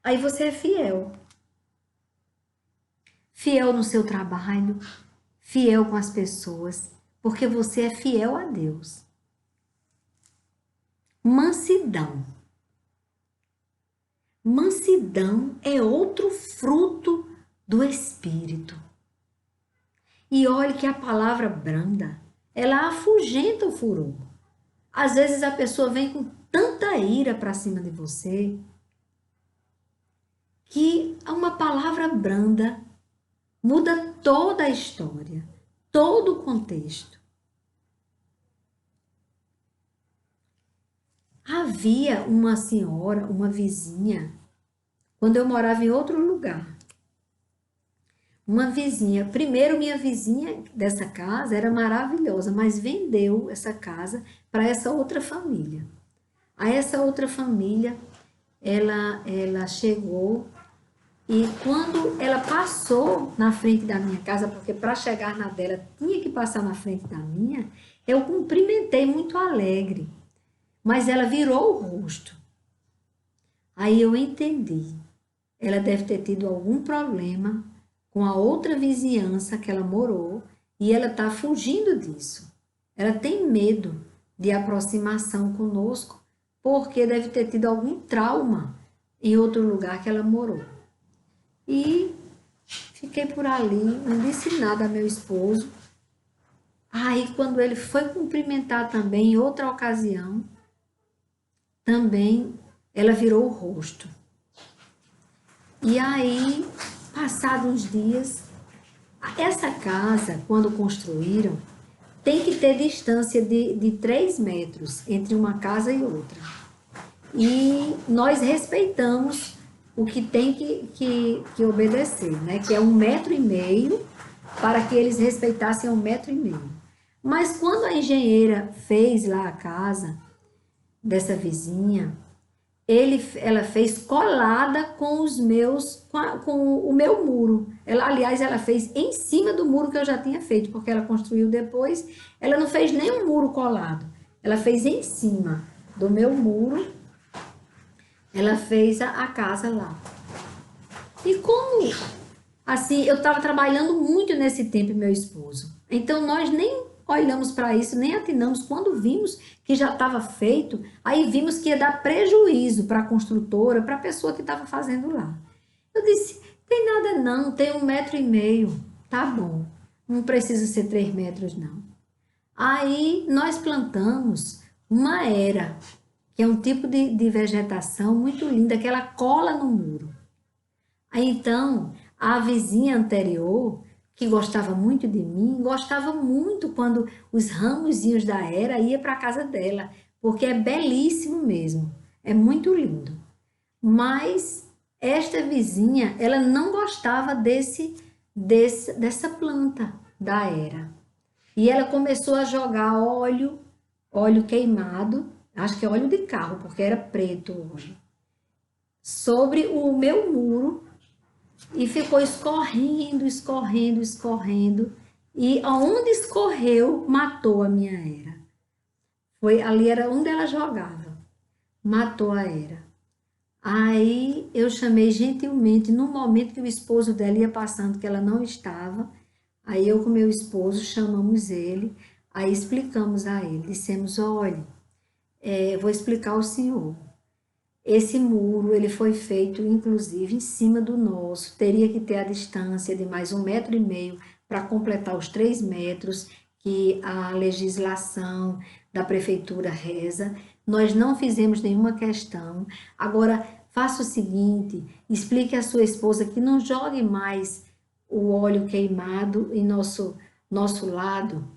Aí você é fiel. Fiel no seu trabalho, fiel com as pessoas, porque você é fiel a Deus. Mansidão. Mansidão é outro fruto do Espírito. E olhe que a palavra branda, ela afugenta o furor. Às vezes a pessoa vem com tanta ira para cima de você, que uma palavra branda muda toda a história, todo o contexto. Havia uma senhora, uma vizinha, quando eu morava em outro lugar. Uma vizinha, primeiro minha vizinha dessa casa era maravilhosa, mas vendeu essa casa para essa outra família. Aí essa outra família, ela chegou e quando ela passou na frente da minha casa, porque para chegar na dela tinha que passar na frente da minha, eu cumprimentei muito alegre. Mas ela virou o rosto. Aí eu entendi. Ela deve ter tido algum problema com a outra vizinhança que ela morou e ela está fugindo disso. Ela tem medo de aproximação conosco, porque deve ter tido algum trauma em outro lugar que ela morou. E fiquei por ali, não disse nada a meu esposo. Aí, quando ele foi cumprimentar também, em outra ocasião, também ela virou o rosto. E aí, passados uns dias, essa casa, quando construíram, tem que ter distância de 3 metros entre uma casa e outra. E nós respeitamos o que tem que obedecer, né? Que é 1,5 metro, para que eles respeitassem 1,5 metro. Mas quando a engenheira fez lá a casa dessa vizinha, ela fez colada com os meus, com o meu muro. Aliás, ela fez em cima do muro que eu já tinha feito, porque ela construiu depois. Ela não fez nenhum muro colado. Ela fez em cima do meu muro. Ela fez a casa lá. E como, assim, eu estava trabalhando muito nesse tempo, meu esposo. Então, nós nem olhamos para isso, nem atinamos. Quando vimos que já estava feito, aí vimos que ia dar prejuízo para a construtora, para a pessoa que estava fazendo lá. Eu disse, tem nada não, tem 1,5 metro, tá bom. Não precisa ser 3 metros, não. Aí, nós plantamos uma era, que é um tipo de vegetação muito linda, que ela cola no muro. Aí, então, a vizinha anterior, que gostava muito de mim, gostava muito quando os ramozinhos da era ia para a casa dela, porque é belíssimo mesmo, é muito lindo. Mas esta vizinha, ela não gostava dessa planta da era. E ela começou a jogar óleo queimado, acho que é óleo de carro, porque era preto o óleo, sobre o meu muro, e ficou escorrendo, escorrendo, escorrendo. E aonde escorreu, matou a minha era. Ali era onde ela jogava. Matou a era. Aí eu chamei gentilmente, no momento que o esposo dela ia passando, que ela não estava. Aí eu com meu esposo chamamos ele, aí explicamos a ele. Dissemos, olha, vou explicar ao senhor. Esse muro, ele foi feito, inclusive, em cima do nosso. Teria que ter a distância de mais 1,5 metro para completar os 3 metros que a legislação da prefeitura reza. Nós não fizemos nenhuma questão. Agora, faça o seguinte, explique à sua esposa que não jogue mais o óleo queimado em nosso lado,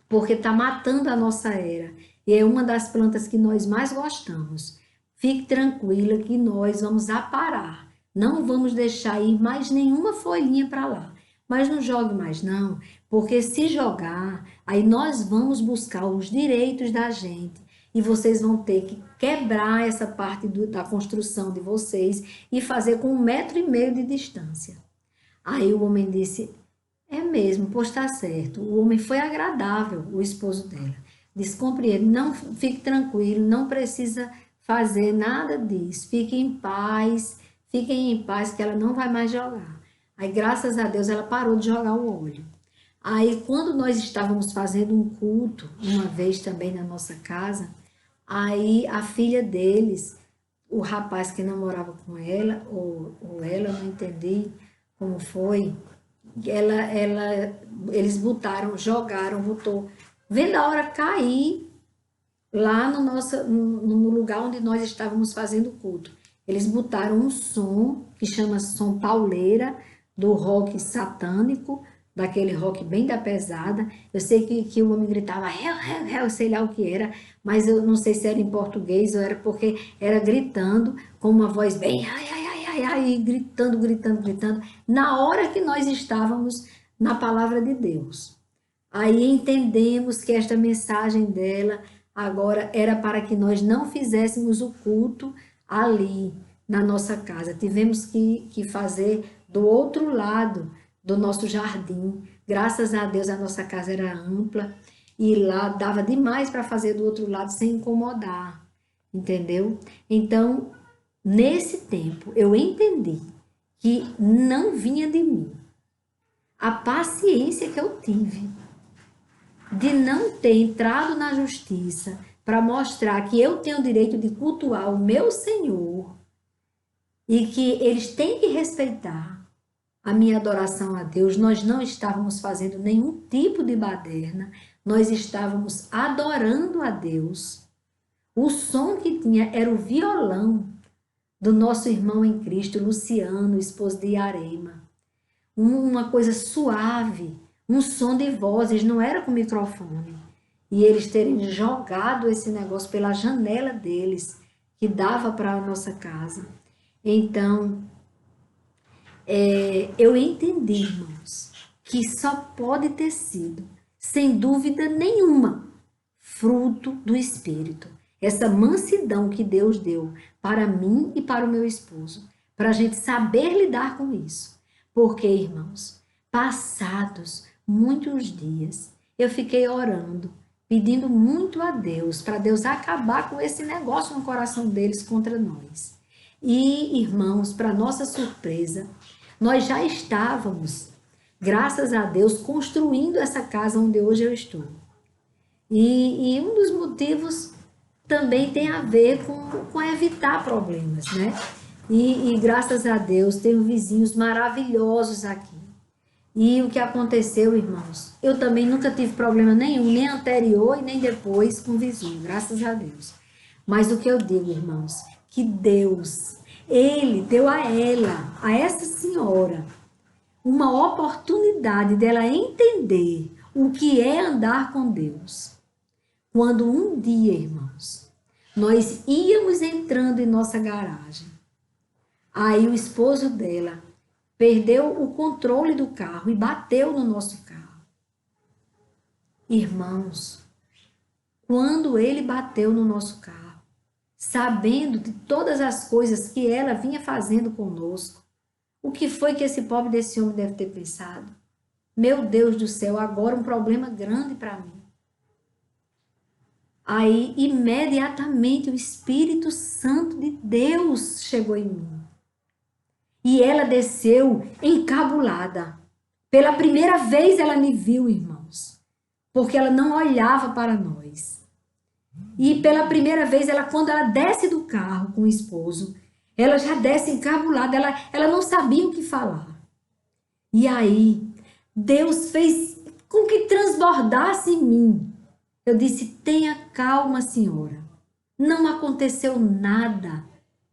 porque está matando a nossa era. E é uma das plantas que nós mais gostamos. Fique tranquila que nós vamos aparar. Não vamos deixar ir mais nenhuma folhinha para lá. Mas não jogue mais não, porque se jogar, aí nós vamos buscar os direitos da gente. E vocês vão ter que quebrar essa parte da construção de vocês e fazer com 1,5 metro de distância. Aí o homem disse, é mesmo, pois está certo. O homem foi agradável, o esposo dela. Disse, compreendo, não fique tranquilo, não precisa fazer nada disso. Fiquem em paz que ela não vai mais jogar. Aí, graças a Deus, ela parou de jogar o óleo. Aí, quando nós estávamos fazendo um culto, uma vez também na nossa casa, aí a filha deles, o rapaz que namorava com ela, ou ela, não entendi como foi, eles botou, vendo a hora cair lá no lugar onde nós estávamos fazendo o culto. Eles botaram um som que chama som pauleira, do rock satânico, daquele rock bem da pesada. Eu sei que o homem gritava, eu sei lá o que era, mas eu não sei se era em português ou era porque era gritando com uma voz bem, ai, gritando, gritando, gritando, na hora que nós estávamos na palavra de Deus. Aí entendemos que esta mensagem dela agora era para que nós não fizéssemos o culto ali na nossa casa. Tivemos que fazer do outro lado do nosso jardim. Graças a Deus a nossa casa era ampla e lá dava demais para fazer do outro lado sem incomodar, entendeu? Então, nesse tempo, eu entendi que não vinha de mim. a paciência que eu tive de não ter entrado na justiça para mostrar que eu tenho o direito de cultuar o meu Senhor e que eles têm que respeitar a minha adoração a Deus. Nós não estávamos fazendo nenhum tipo de baderna, nós estávamos adorando a Deus. O som que tinha era o violão do nosso irmão em Cristo, Luciano, esposo de Arema. Uma coisa suave, um som de vozes, não era com microfone. E eles terem jogado esse negócio pela janela deles, que dava para a nossa casa. Então, eu entendi, irmãos, que só pode ter sido, sem dúvida nenhuma, fruto do Espírito. Essa mansidão que Deus deu para mim e para o meu esposo, para a gente saber lidar com isso. Porque, irmãos, passados muitos dias, eu fiquei orando, pedindo muito a Deus, para Deus acabar com esse negócio no coração deles contra nós. E, irmãos, para nossa surpresa, nós já estávamos, graças a Deus, construindo essa casa onde hoje eu estou. E um dos motivos também tem a ver com evitar problemas, né? E graças a Deus, tenho vizinhos maravilhosos aqui. E o que aconteceu, irmãos? Eu também nunca tive problema nenhum, nem anterior e nem depois com o vizinho, graças a Deus. Mas o que eu digo, irmãos, que Deus, Ele deu a ela, a essa senhora, uma oportunidade dela entender o que é andar com Deus. Quando um dia, irmãos, nós íamos entrando em nossa garagem, aí o esposo dela perdeu o controle do carro e bateu no nosso carro. Irmãos, quando ele bateu no nosso carro, sabendo de todas as coisas que ela vinha fazendo conosco, o que foi que esse pobre desse homem deve ter pensado? Meu Deus do céu, agora um problema grande para mim. Aí, imediatamente, o Espírito Santo de Deus chegou em mim. E ela desceu encabulada. Pela primeira vez ela me viu, irmãos, porque ela não olhava para nós. E pela primeira vez, quando ela desce do carro com o esposo, ela já desce encabulada, ela não sabia o que falar. E aí, Deus fez com que transbordasse em mim. Eu disse, tenha calma, senhora. Não aconteceu nada.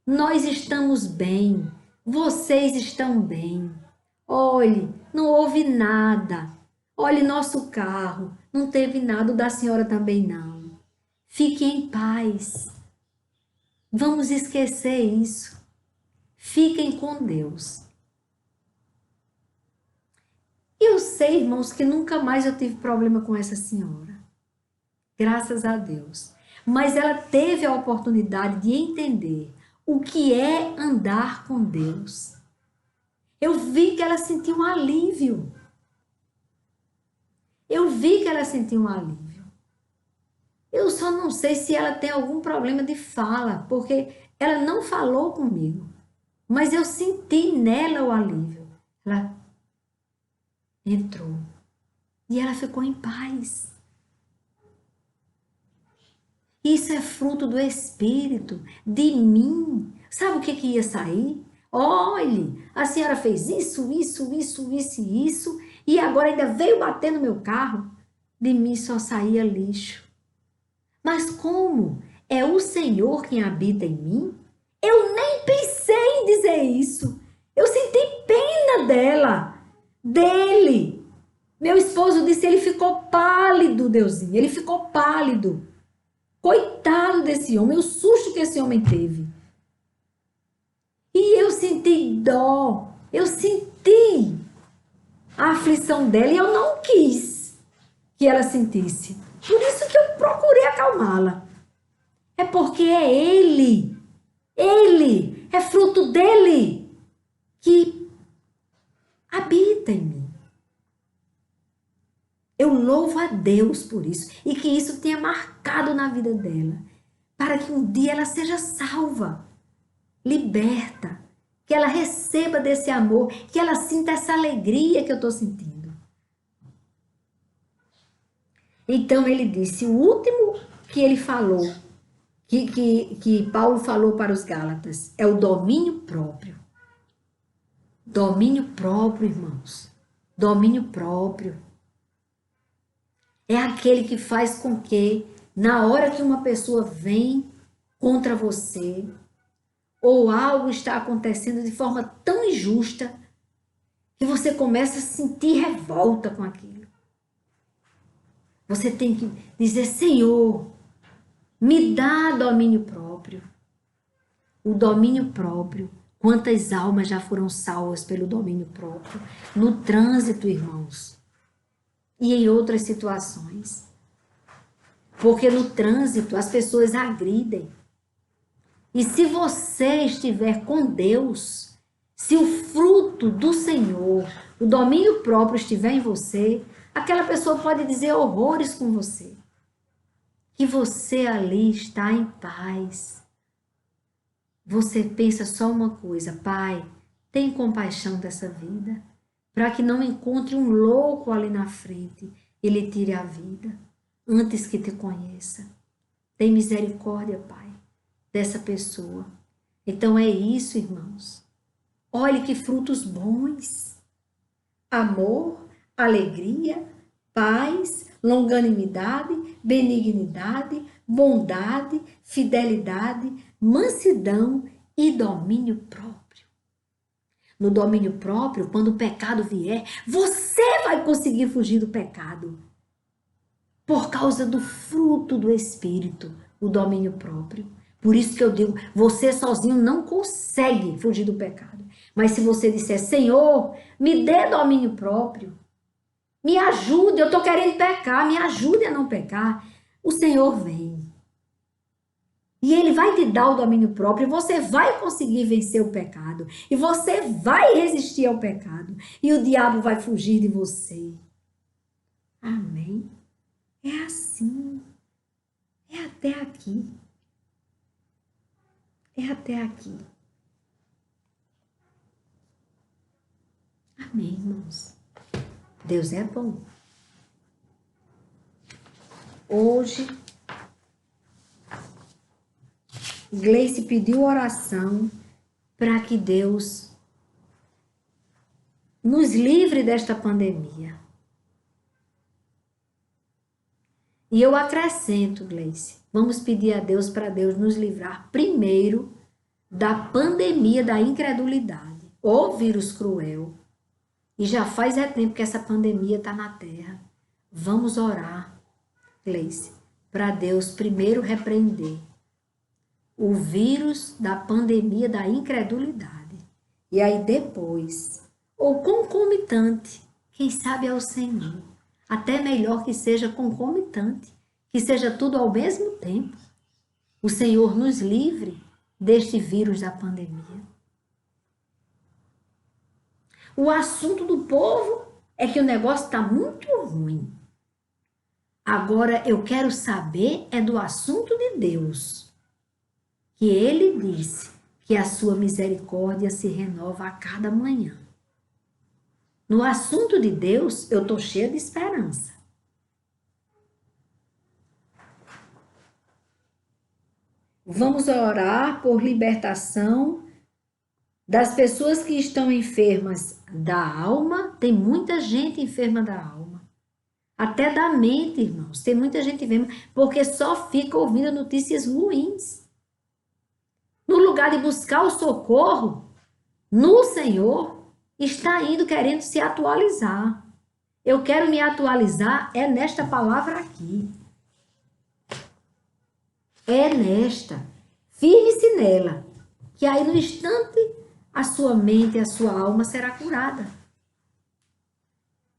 Nós estamos bem. Vocês estão bem. Olhe, não houve nada. Olhe nosso carro. Não teve nada, o da senhora também não. Fique em paz. Vamos esquecer isso. Fiquem com Deus. Eu sei, irmãos, que nunca mais eu tive problema com essa senhora. Graças a Deus. Mas ela teve a oportunidade de entender o que é andar com Deus. Eu vi que ela sentiu um alívio. Eu vi que ela sentiu um alívio. Eu só não sei se ela tem algum problema de fala, porque ela não falou comigo. Mas eu senti nela o alívio. Ela entrou. E ela ficou em paz. Isso é fruto do Espírito, de mim. Sabe o que ia sair? Olhe, a senhora fez isso, e agora ainda veio bater no meu carro. De mim só saía lixo. Mas como é o Senhor quem habita em mim? Eu nem pensei em dizer isso. Eu senti pena dele. Meu esposo disse, ele ficou pálido, Deusinho, ele ficou pálido. Coitado desse homem, o susto que esse homem teve. E eu senti dó, eu senti a aflição dela e eu não quis que ela sentisse. Por isso que eu procurei acalmá-la. É porque é ele, é fruto dele que habita em mim. Eu louvo a Deus por isso e que isso tenha marcado na vida dela, para que um dia ela seja salva, liberta, que ela receba desse amor, que ela sinta essa alegria que eu estou sentindo. Então ele disse, o último que ele falou, que Paulo falou para os Gálatas, é o domínio próprio. Domínio próprio, irmãos. Domínio próprio. É aquele que faz com que, na hora que uma pessoa vem contra você, ou algo está acontecendo de forma tão injusta, que você começa a sentir revolta com aquilo. Você tem que dizer, Senhor, me dá domínio próprio. O domínio próprio. Quantas almas já foram salvas pelo domínio próprio? No trânsito, irmãos. E em outras situações. Porque no trânsito as pessoas agridem. E se você estiver com Deus, se o fruto do Senhor, o domínio próprio estiver em você, aquela pessoa pode dizer horrores com você. Que você ali está em paz. Você pensa só uma coisa, Pai, tem compaixão dessa vida, para que não encontre um louco ali na frente e lhe tire a vida, antes que te conheça. Tem misericórdia, Pai, dessa pessoa. Então é isso, irmãos. Olhe que frutos bons. Amor, alegria, paz, longanimidade, benignidade, bondade, fidelidade, mansidão e domínio próprio. No domínio próprio, quando o pecado vier, você vai conseguir fugir do pecado. Por causa do fruto do Espírito, o domínio próprio. Por isso que eu digo, você sozinho não consegue fugir do pecado. Mas se você disser, Senhor, me dê domínio próprio, me ajude, eu estou querendo pecar, me ajude a não pecar, o Senhor vem. E Ele vai te dar o domínio próprio, e você vai conseguir vencer o pecado. E você vai resistir ao pecado. E o diabo vai fugir de você. Amém? É assim. É até aqui. É até aqui. Amém, irmãos. Deus é bom. Hoje, Gleice pediu oração para que Deus nos livre desta pandemia. E eu acrescento, Gleice, vamos pedir a Deus para Deus nos livrar primeiro da pandemia da incredulidade, o vírus cruel. E já faz tempo que essa pandemia está na Terra. Vamos orar, Gleice, para Deus primeiro repreender o vírus da pandemia da incredulidade. E aí depois, ou concomitante, quem sabe é o Senhor. Até melhor que seja concomitante, que seja tudo ao mesmo tempo. O Senhor nos livre deste vírus da pandemia. O assunto do povo é que o negócio está muito ruim. Agora eu quero saber é do assunto de Deus. Que Ele disse que a sua misericórdia se renova a cada manhã. No assunto de Deus, eu estou cheia de esperança. Vamos orar por libertação das pessoas que estão enfermas da alma. Tem muita gente enferma da alma. Até da mente, irmãos. Tem muita gente enferma porque só fica ouvindo notícias ruins. No lugar de buscar o socorro no Senhor, está indo querendo se atualizar. Eu quero me atualizar é nesta palavra aqui. É nesta. Firme-se nela, que aí no instante a sua mente e a sua alma será curada.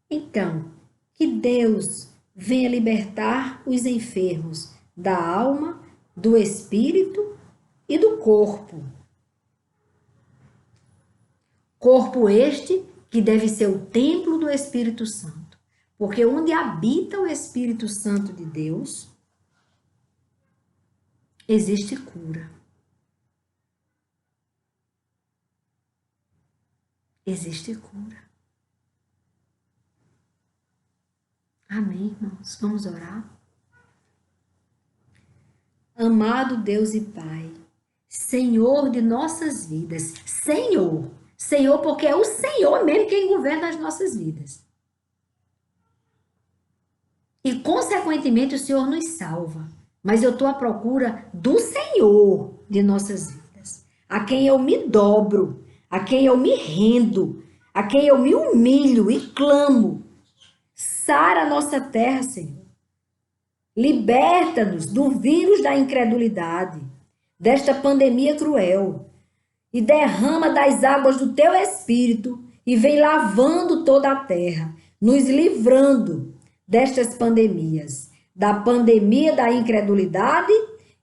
Então, que Deus venha libertar os enfermos da alma, do espírito e do corpo. Corpo este que deve ser o templo do Espírito Santo. Porque onde habita o Espírito Santo de Deus, existe cura. Existe cura. Amém, irmãos? Vamos orar? Amado Deus e Pai, Senhor de nossas vidas, Senhor, Senhor, porque é o Senhor mesmo quem governa as nossas vidas. E, consequentemente, o Senhor nos salva. Mas eu estou à procura do Senhor de nossas vidas, a quem eu me dobro, a quem eu me rendo, a quem eu me humilho e clamo. Sara a nossa terra, Senhor. Liberta-nos do vírus da incredulidade, desta pandemia cruel, e derrama das águas do teu Espírito e vem lavando toda a terra, nos livrando destas pandemias, da pandemia da incredulidade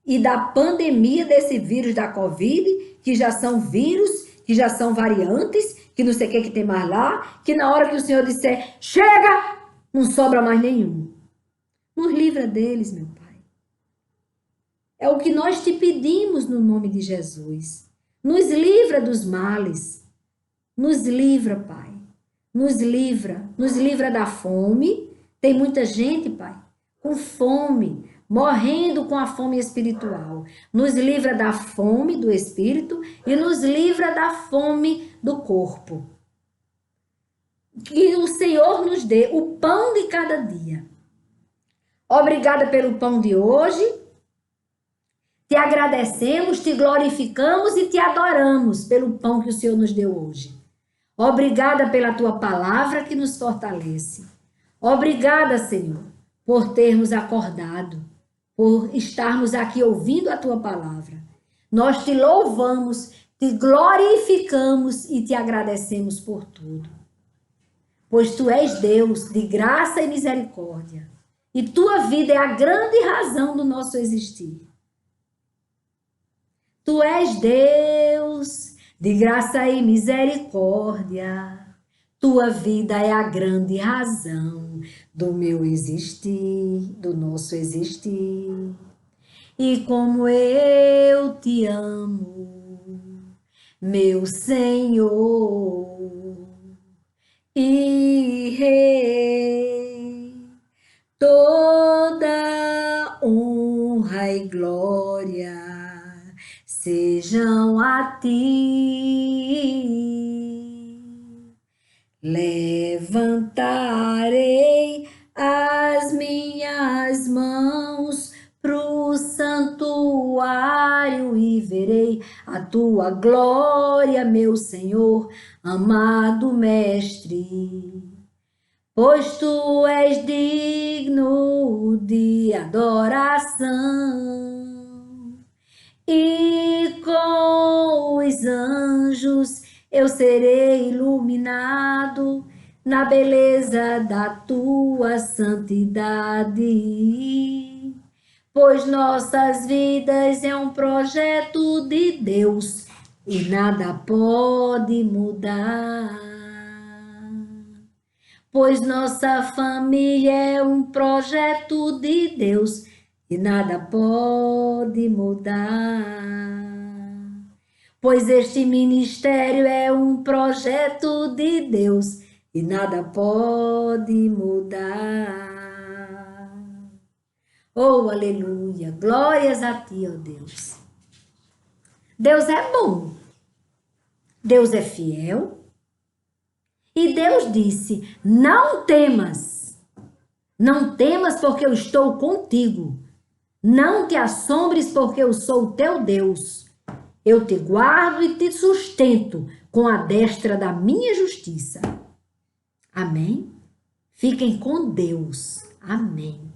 e da pandemia desse vírus da Covid, que já são vírus, que já são variantes, que não sei o que tem mais lá, que na hora que o Senhor disser, chega, não sobra mais nenhum. Nos livra deles, meu Pai. É o que nós te pedimos no nome de Jesus. Nos livra dos males. Nos livra, Pai. Nos livra da fome. Tem muita gente, Pai, com fome, morrendo com a fome espiritual. Nos livra da fome do espírito e nos livra da fome do corpo. Que o Senhor nos dê o pão de cada dia. Obrigada pelo pão de hoje. Te agradecemos, te glorificamos e te adoramos pelo pão que o Senhor nos deu hoje. Obrigada pela tua palavra que nos fortalece. Obrigada, Senhor, por termos acordado, por estarmos aqui ouvindo a tua palavra. Nós te louvamos, te glorificamos e te agradecemos por tudo. Pois tu és Deus de graça e misericórdia. E tua vida é a grande razão do nosso existir. Tu és Deus de graça e misericórdia. Tua vida é a grande razão do meu existir, do nosso existir. E como eu te amo, meu Senhor e Rei, toda honra e glória sejam a ti. Levantarei as minhas mãos pro santuário e verei a tua glória, meu Senhor, amado Mestre. Pois tu és digno de adoração, e com os anjos eu serei iluminado na beleza da tua santidade. Pois nossas vidas é um projeto de Deus e nada pode mudar. Pois nossa família é um projeto de Deus e nada pode mudar. Pois este ministério é um projeto de Deus e nada pode mudar. Oh, aleluia! Glórias a ti, ó Deus. Deus é bom. Deus é fiel. E Deus disse, não temas. Não temas porque eu estou contigo. Não te assombres porque eu sou o teu Deus. Eu te guardo e te sustento com a destra da minha justiça. Amém? Fiquem com Deus. Amém.